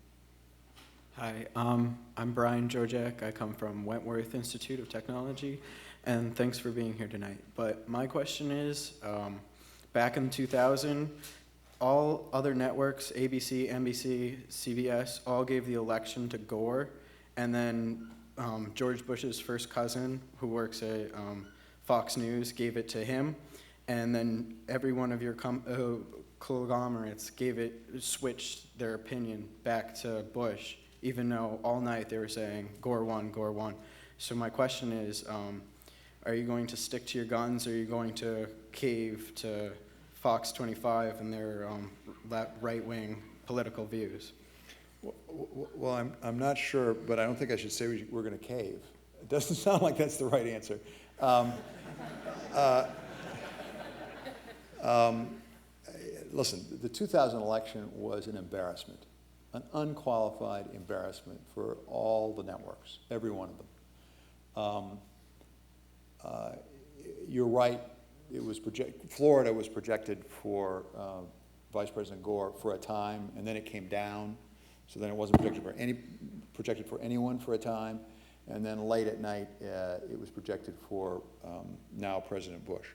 Hi, I'm Brian Jojak. I come from Wentworth Institute of Technology, and thanks for being here tonight. But my question is, back in 2000, all other networks, ABC, NBC, CBS, all gave the election to Gore, and then George Bush's first cousin, who works at Fox News, gave it to him, and then every one of your conglomerates switched their opinion back to Bush, even though all night they were saying Gore won, Gore won. So my question is, are you going to stick to your guns, or are you going to cave to Fox 25 and their right-wing political views? Well, I'm not sure, but I don't think I should say we're going to cave. It doesn't sound like that's the right answer. Listen, the 2000 election was an embarrassment, an unqualified embarrassment for all the networks, every one of them. You're right. It was Florida was projected for Vice President Gore for a time, and then it came down. So then it wasn't projected for anyone for a time, and then late at night it was projected for now President Bush.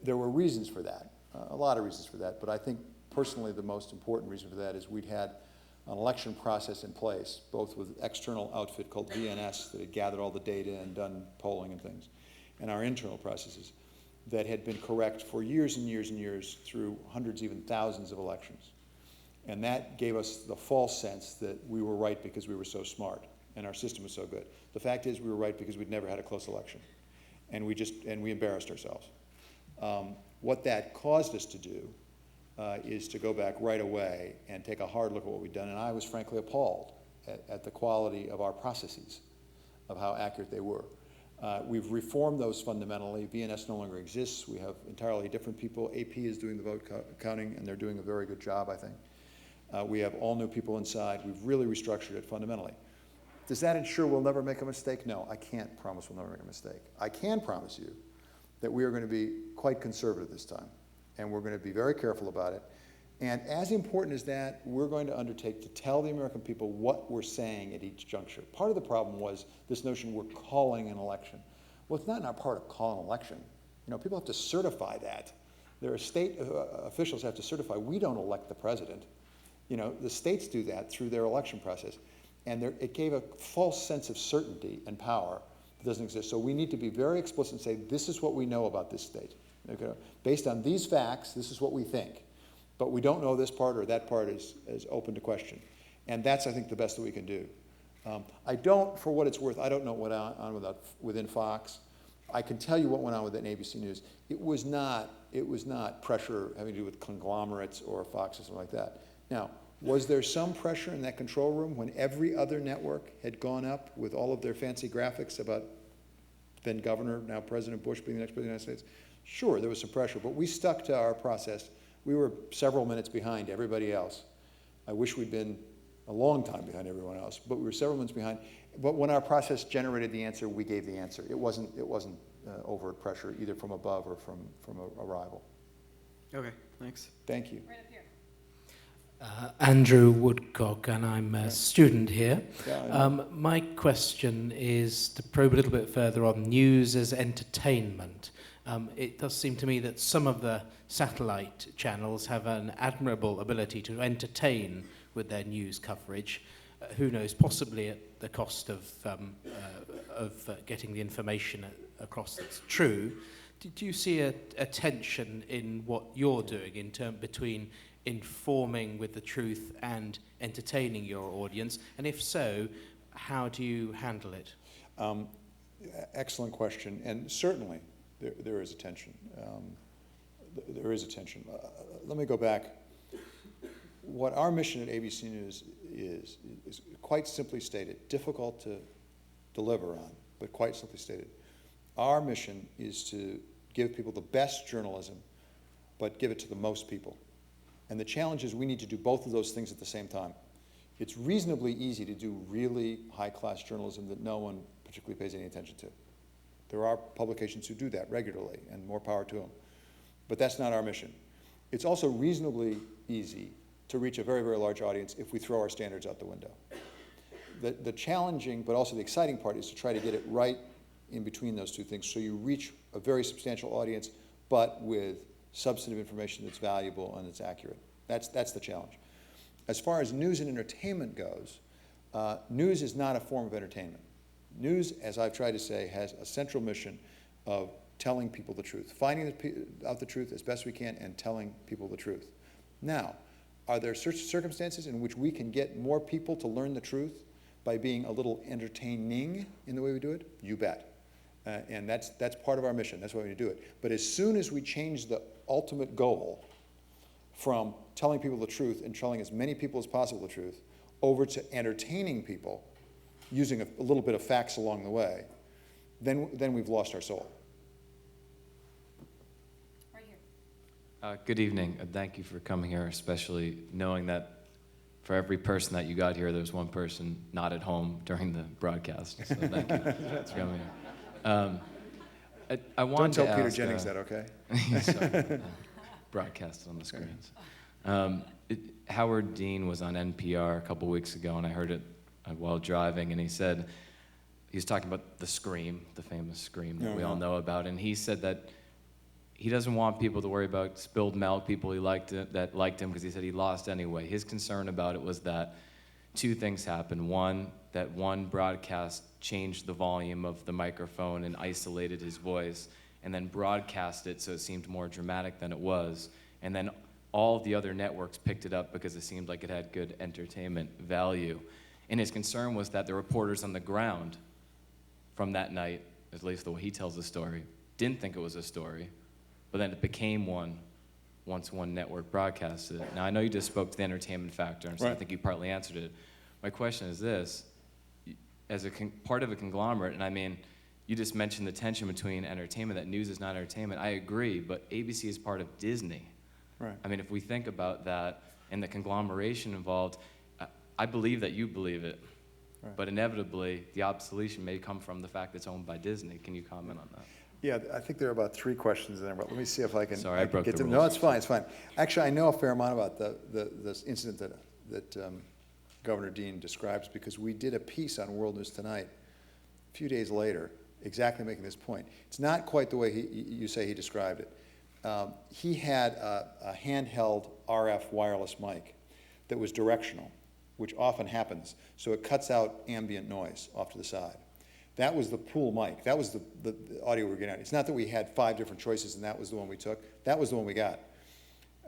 There were reasons for that, a lot of reasons for that, but I think personally the most important reason for that is we'd had an election process in place, both with an external outfit called VNS that had gathered all the data and done polling and things, and our internal processes that had been correct for years and years and years through hundreds, even thousands of elections. And that gave us the false sense that we were right because we were so smart and our system was so good. The fact is we were right because we'd never had a close election. And we embarrassed ourselves. What that caused us to do is to go back right away and take a hard look at what we'd done. And I was frankly appalled at the quality of our processes, of how accurate they were. We've reformed those fundamentally. VNS no longer exists. We have entirely different people. AP is doing the vote counting, and they're doing a very good job, I think. We have all new people inside. We've really restructured it fundamentally. Does that ensure we'll never make a mistake? No, I can't promise we'll never make a mistake. I can promise you that we are going to be quite conservative this time, and we're going to be very careful about it. And as important as that, we're going to undertake to tell the American people what we're saying at each juncture. Part of the problem was this notion we're calling an election. Well, it's not in our part of calling an election. You know, people have to certify that. There are state officials have to certify. We don't elect the president. You know, the states do that through their election process. And it gave a false sense of certainty and power that doesn't exist. So we need to be very explicit and say, this is what we know about this state. Okay? Based on these facts, this is what we think. But we don't know this part, or that part is open to question. And that's, I think, the best that we can do. I don't, for what it's worth, I don't know what went on within Fox. I can tell you what went on within ABC News. It was not pressure having to do with conglomerates or Fox or something like that. Now, was there some pressure in that control room when every other network had gone up with all of their fancy graphics about then Governor, now President Bush being the next President of the United States? Sure, there was some pressure, but we stuck to our process. We were several minutes behind everybody else. I wish we'd been a long time behind everyone else, but we were several minutes behind. But when our process generated the answer, we gave the answer. It wasn't overt pressure either from above or from a rival. Okay, thanks. Thank you. Right up here. Andrew Woodcock, and I'm a student here. Yeah, My question is to probe a little bit further on news as entertainment. It does seem to me that some of the satellite channels have an admirable ability to entertain with their news coverage. Who knows, possibly at the cost of getting the information across that's true. Do you see a tension in what you're doing between informing with the truth and entertaining your audience? And if so, how do you handle it? Excellent question, and certainly there is a tension. There is a tension. Let me go back. What our mission at ABC News is quite simply stated, difficult to deliver on, but quite simply stated. Our mission is to give people the best journalism, but give it to the most people. And the challenge is we need to do both of those things at the same time. It's reasonably easy to do really high-class journalism that no one particularly pays any attention to. There are publications who do that regularly, and more power to them. But that's not our mission. It's also reasonably easy to reach a very, very large audience if we throw our standards out the window. The challenging, but also the exciting part is to try to get it right in between those two things, so you reach a very substantial audience, but with substantive information that's valuable and that's accurate. That's the challenge. As far as news and entertainment goes, news is not a form of entertainment. News, as I've tried to say, has a central mission of telling people the truth, finding out the truth as best we can and telling people the truth. Now, are there circumstances in which we can get more people to learn the truth by being a little entertaining in the way we do it? You bet. And that's part of our mission. That's why we do it. But as soon as we change the ultimate goal from telling people the truth and telling as many people as possible the truth over to entertaining people using a little bit of facts along the way, then we've lost our soul. Right here. Good evening, and thank you for coming here, especially knowing that for every person that you got here, there's one person not at home during the broadcast. So thank you for coming here. I wanted Don't tell to Peter ask, Jennings that, okay? Sorry. Broadcasted on the screens. Howard Dean was on NPR a couple weeks ago, and I heard it while driving, and he said, he was talking about the Scream, the famous Scream that we all know about, and he said that he doesn't want people to worry about spilled milk, people that liked him, because he said he lost anyway. His concern about it was that two things happened. One, that one broadcast changed the volume of the microphone and isolated his voice, and then broadcast it so it seemed more dramatic than it was. And then all the other networks picked it up because it seemed like it had good entertainment value. And his concern was that the reporters on the ground from that night, at least the way he tells the story, didn't think it was a story, but then it became one once one network broadcasted it. Now, I know you just spoke to the entertainment factor, and so I think you partly answered it. My question is this: as a part of a conglomerate, and I mean, you just mentioned the tension between entertainment, that news is not entertainment. I agree, but ABC is part of Disney. Right. I mean, if we think about that and the conglomeration involved, I believe that you believe it. Right. But inevitably, the obsolescence may come from the fact that it's owned by Disney. Can you comment on that? Yeah, I think there are about 3 questions in there, but let me see if I can. Sorry, I broke get the to. rules. No, it's fine, it's fine. Actually, I know a fair amount about this incident that Governor Dean describes, because we did a piece on World News Tonight a few days later, exactly making this point. It's not quite the way you say he described it. He had a handheld RF wireless mic that was directional, which often happens, so it cuts out ambient noise off to the side. That was the pool mic. That was the audio we were getting out. It's not that we had 5 different choices and that was the one we took. That was the one we got.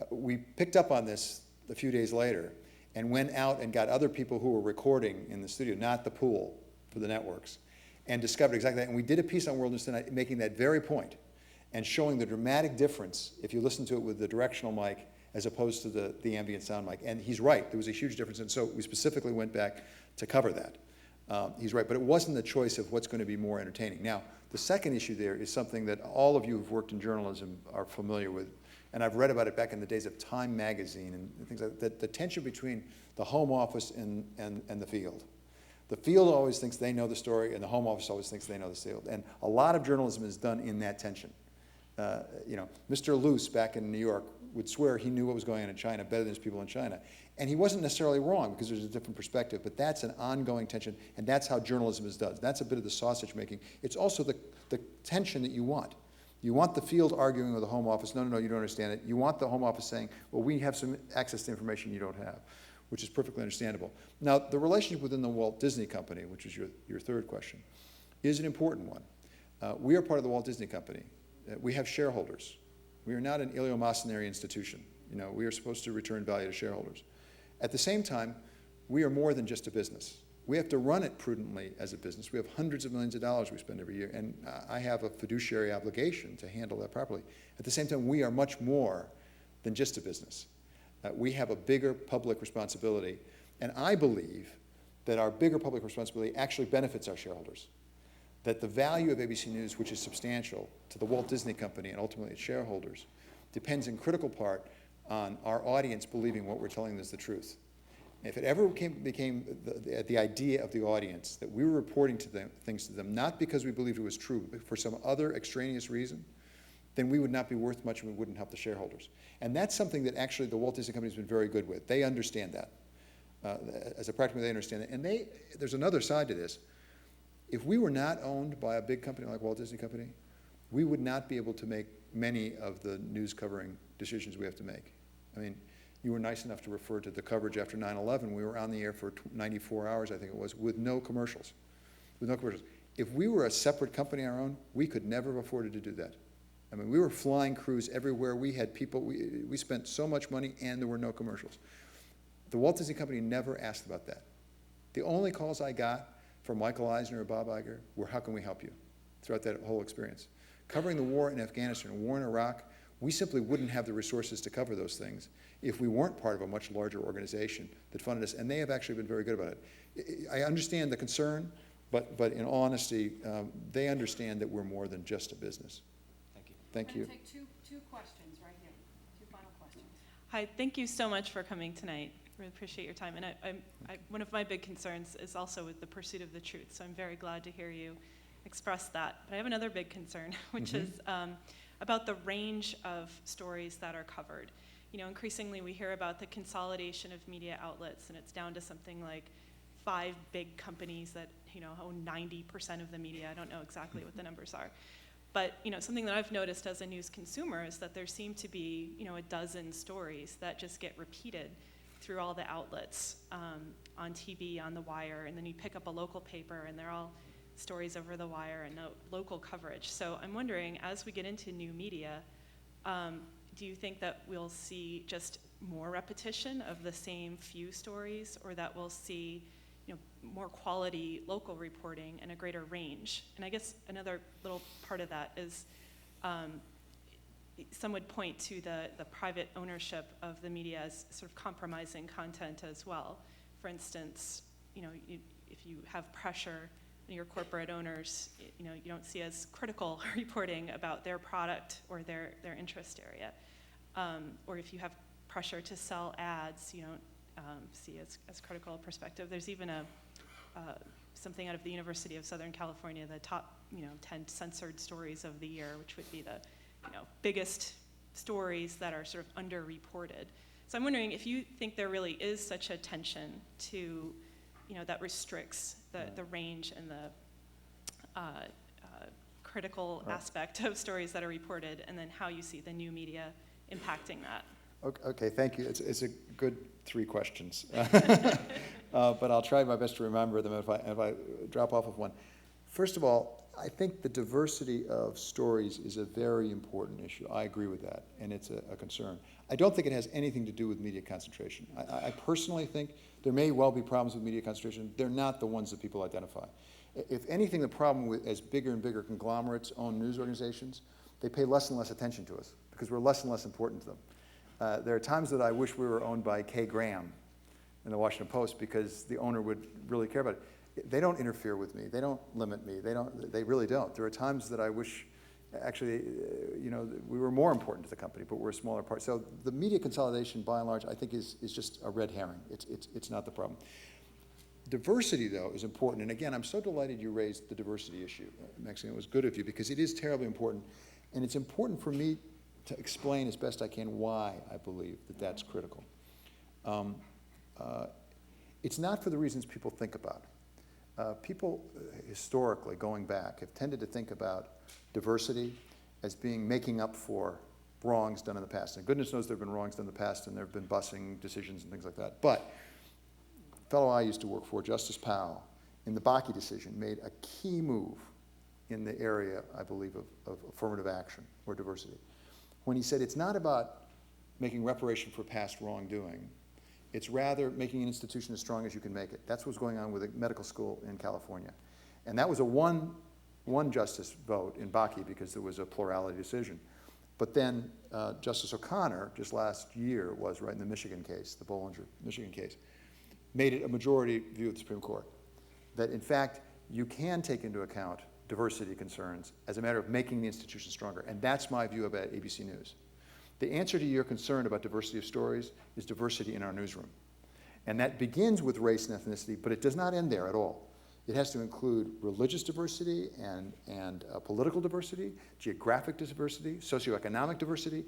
We picked up on this a few days later and went out and got other people who were recording in the studio, not the pool, for the networks, and discovered exactly that. And we did a piece on World News Tonight making that very point and showing the dramatic difference if you listen to it with the directional mic as opposed to the ambient sound mic. And he's right, there was a huge difference, and so we specifically went back to cover that. He's right, but it wasn't the choice of what's going to be more entertaining. Now, the second issue there is something that all of you who've worked in journalism are familiar with, and I've read about it back in the days of Time magazine and things like that, the tension between the home office and the field. The field always thinks they know the story, and the home office always thinks they know the field. And a lot of journalism is done in that tension. You know, Mr. Luce back in New York would swear he knew what was going on in China better than his people in China. And he wasn't necessarily wrong, because there's a different perspective, but that's an ongoing tension, and that's how journalism is done. That's a bit of the sausage making. It's also the tension that you want. You want the field arguing with the home office, no, you don't understand it. You want the home office saying, well, we have some access to information you don't have, which is perfectly understandable. Now, the relationship within the Walt Disney Company, which is your third question, is an important one. We are part of the Walt Disney Company. We have shareholders. We are not an eleemosynary institution. You know, we are supposed to return value to shareholders. At the same time, we are more than just a business. We have to run it prudently as a business. We have hundreds of millions of dollars we spend every year, and I have a fiduciary obligation to handle that properly. At the same time, we are much more than just a business. We have a bigger public responsibility, and I believe that our bigger public responsibility actually benefits our shareholders. That the value of ABC News, which is substantial to the Walt Disney Company and ultimately its shareholders, depends in critical part on our audience believing what we're telling them is the truth. If it ever became the idea of the audience that we were reporting to them, things to them, not because we believed it was true, but for some other extraneous reason, then we would not be worth much and we wouldn't help the shareholders. And that's something that actually the Walt Disney Company has been very good with. They understand that. As a practical, they understand that. And there's another side to this. If we were not owned by a big company like Walt Disney Company, we would not be able to make many of the news covering decisions we have to make. I mean, you were nice enough to refer to the coverage after 9/11. We were on the air for 94 hours, I think it was, with no commercials. If we were a separate company on our own, we could never have afforded to do that. I mean, we were flying crews everywhere. We had people, we spent so much money, and there were no commercials. The Walt Disney Company never asked about that. The only calls I got from Michael Eisner or Bob Iger were, how can we help you, throughout that whole experience. Covering the war in Afghanistan, war in Iraq, we simply wouldn't have the resources to cover those things if we weren't part of a much larger organization that funded us, and they have actually been very good about it. I understand the concern, but in all honesty, they understand that we're more than just a business. Thank you. Thank you. I'm going to take two questions right here, 2 final questions. Hi, thank you so much for coming tonight. Really appreciate your time. And one of my big concerns is also with the pursuit of the truth, so I'm very glad to hear you express that. But I have another big concern, which is about the range of stories that are covered. You know, increasingly we hear about the consolidation of media outlets, and it's down to something like 5 big companies that, you know, own 90% of the media. I don't know exactly what the numbers are. But, you know, something that I've noticed as a news consumer is that there seem to be, you know, a dozen stories that just get repeated through all the outlets, on TV, on The Wire, and then you pick up a local paper and they're all stories over The Wire and no local coverage. So I'm wondering, as we get into new media, do you think that we'll see just more repetition of the same few stories, or that we'll see, you know, more quality local reporting and a greater range? And I guess another little part of that is, some would point to the private ownership of the media as sort of compromising content as well. For instance, you know, if you have pressure your corporate owners, you don't see as critical reporting about their product or their interest area. Or if you have pressure to sell ads, you don't see as critical a perspective. There's even something out of the University of Southern California, the top 10 censored stories of the year, which would be the biggest stories that are sort of underreported. So I'm wondering if you think there really is such a tension to, that restricts the range and the critical aspect of stories that are reported, and then how you see the new media impacting that. Okay, thank you. It's a good 3 questions. But I'll try my best to remember them if I drop off of one. First of all, I think the diversity of stories is a very important issue. I agree with that, and it's a concern. I don't think it has anything to do with media concentration. I personally think there may well be problems with media concentration. They're not the ones that people identify. If anything, the problem with as bigger and bigger conglomerates own news organizations, they pay less and less attention to us because we're less and less important to them. There are times that I wish we were owned by Kay Graham in the Washington Post because the owner would really care about it. They don't interfere with me. They don't limit me. They really don't. There are times that I wish, actually, we were more important to the company, but we're a smaller part. So the media consolidation, by and large, I think is just a red herring. It's not the problem. Diversity, though, is important. And again, I'm so delighted you raised the diversity issue, Maxine. It was good of you because it is terribly important. And it's important for me to explain as best I can why I believe that that's critical. It's not for the reasons people think about. People historically, going back, have tended to think about diversity as being making up for wrongs done in the past. And goodness knows there have been wrongs done in the past, and there have been busing decisions and things like that. But the fellow I used to work for, Justice Powell, in the Bakke decision, made a key move in the area, I believe, of affirmative action or diversity, when he said it's not about making reparation for past wrongdoing. It's rather making an institution as strong as you can make it. That's what's going on with a medical school in California. And that was a one justice vote in Bakke because there was a plurality decision. But then Justice O'Connor, just last year, was right in the Michigan case, the Bollinger Michigan case, made it a majority view of the Supreme Court that, in fact, you can take into account diversity concerns as a matter of making the institution stronger. And that's my view about ABC News. The answer to your concern about diversity of stories is diversity in our newsroom. And that begins with race and ethnicity, but it does not end there at all. It has to include religious diversity and political diversity, geographic diversity, socioeconomic diversity.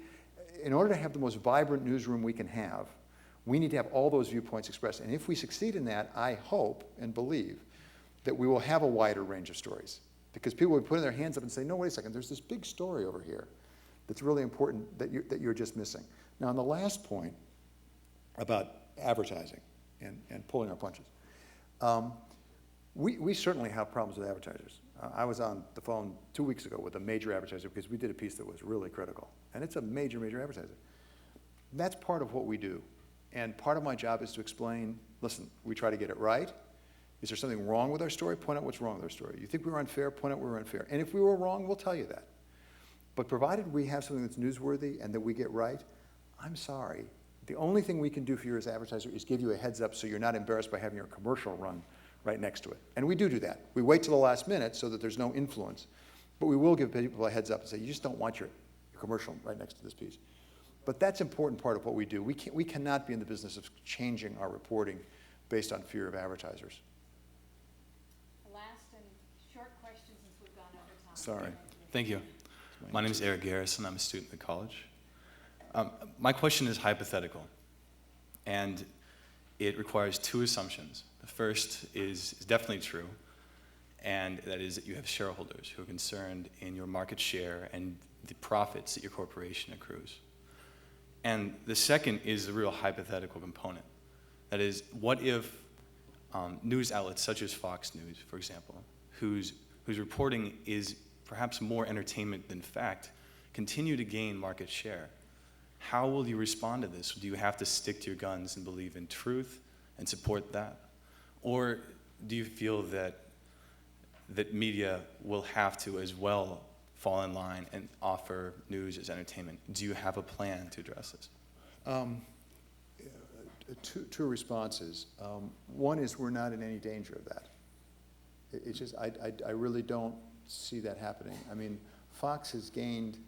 In order to have the most vibrant newsroom we can have, we need to have all those viewpoints expressed. And if we succeed in that, I hope and believe that we will have a wider range of stories. Because people would put their hands up and say, no, wait a second, there's this big story over here that's really important that you're just missing. Now, on the last point about advertising and pulling our punches, we certainly have problems with advertisers. I was on the phone 2 weeks ago with a major advertiser because we did a piece that was really critical. And it's a major, major advertiser. That's part of what we do. And part of my job is to explain, listen, we try to get it right. Is there something wrong with our story? Point out what's wrong with our story. You think we were unfair? Point out we were unfair. And if we were wrong, we'll tell you that. But provided we have something that's newsworthy and that we get right, I'm sorry. The only thing we can do for you as advertiser is give you a heads up so you're not embarrassed by having your commercial run right next to it. And we do that. We wait till the last minute so that there's no influence. But we will give people a heads up and say, you just don't want your commercial right next to this piece. But that's an important part of what we do. We cannot be in the business of changing our reporting based on fear of advertisers. Last and short question since we've gone over time. Sorry. Thank you. My name is Eric Garrison. I'm a student at college. My question is hypothetical, and it requires 2 assumptions. The first is definitely true, and that is that you have shareholders who are concerned in your market share and the profits that your corporation accrues. And the second is the real hypothetical component. That is, what if news outlets such as Fox News, for example, whose reporting is perhaps more entertainment than fact, continue to gain market share? How will you respond to this? Do you have to stick to your guns and believe in truth and support that? Or do you feel that media will have to as well fall in line and offer news as entertainment? Do you have a plan to address this? Two responses. One is we're not in any danger of that. It's just, I really don't see that happening. I mean, Fox has gained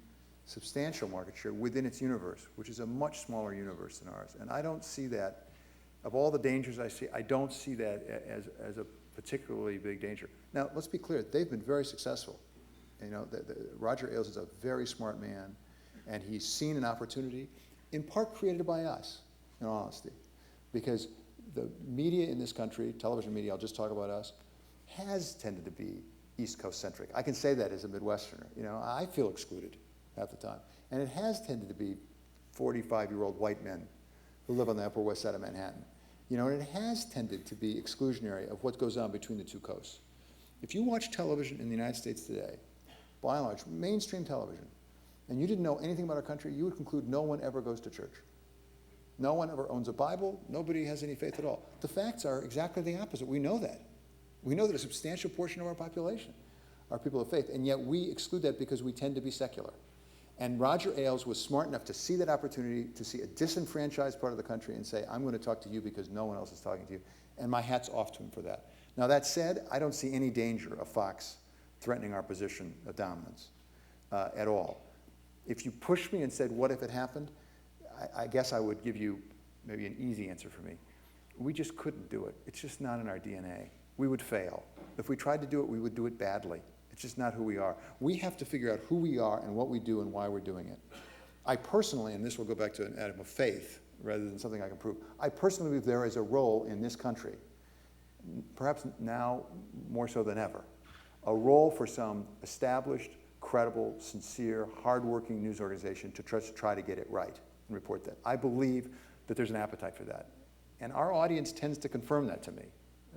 substantial market share within its universe, which is a much smaller universe than ours. And I don't see that, of all the dangers I see, I don't see that as a particularly big danger. Now, let's be clear, they've been very successful. You know, Roger Ailes is a very smart man, and he's seen an opportunity, in part created by us, in all honesty. Because the media in this country, television media, I'll just talk about us, has tended to be East Coast centric. I can say that as a Midwesterner. You know, I feel excluded half the time. And it has tended to be 45-year-old white men who live on the Upper West Side of Manhattan. You know, and it has tended to be exclusionary of what goes on between the two coasts. If you watch television in the United States today, by and large, mainstream television, and you didn't know anything about our country, you would conclude no one ever goes to church. No one ever owns a Bible. Nobody has any faith at all. The facts are exactly the opposite. We know that. We know that a substantial portion of our population are people of faith, and yet we exclude that because we tend to be secular. And Roger Ailes was smart enough to see that opportunity, to see a disenfranchised part of the country and say, I'm going to talk to you because no one else is talking to you. And my hat's off to him for that. Now, that said, I don't see any danger of Fox threatening our position of dominance at all. If you pushed me and said, what if it happened? I guess I would give you maybe an easy answer for me. We just couldn't do it. It's just not in our DNA. We would fail. If we tried to do it, we would do it badly. It's just not who we are. We have to figure out who we are and what we do and why we're doing it. I personally, and this will go back to an atom of faith rather than something I can prove, I personally believe there is a role in this country, perhaps now more so than ever, a role for some established, credible, sincere, hardworking news organization to try to get it right and report that. I believe that there's an appetite for that. And our audience tends to confirm that to me.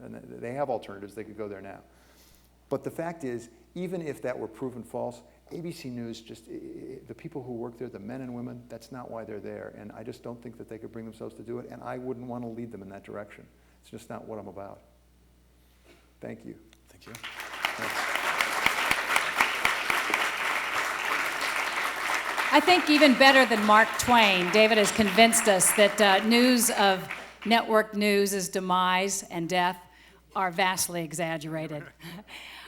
And they have alternatives, they could go there now. But the fact is, even if that were proven false, ABC News, just the people who work there, the men and women, that's not why they're there. And I just don't think that they could bring themselves to do it, and I wouldn't want to lead them in that direction. It's just not what I'm about. Thank you. Thank you. Thanks. I think even better than Mark Twain, David has convinced us that news of network news' demise and death are vastly exaggerated.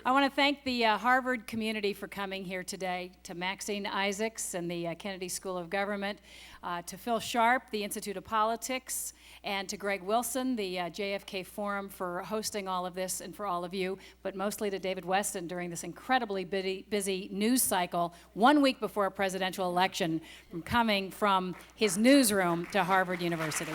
I want to thank the Harvard community for coming here today, to Maxine Isaacs and the Kennedy School of Government, to Phil Sharp, the Institute of Politics, and to Greg Wilson, the JFK Forum, for hosting all of this, and for all of you, but mostly to David Weston during this incredibly busy news cycle, 1 week before a presidential election, coming from his newsroom to Harvard University.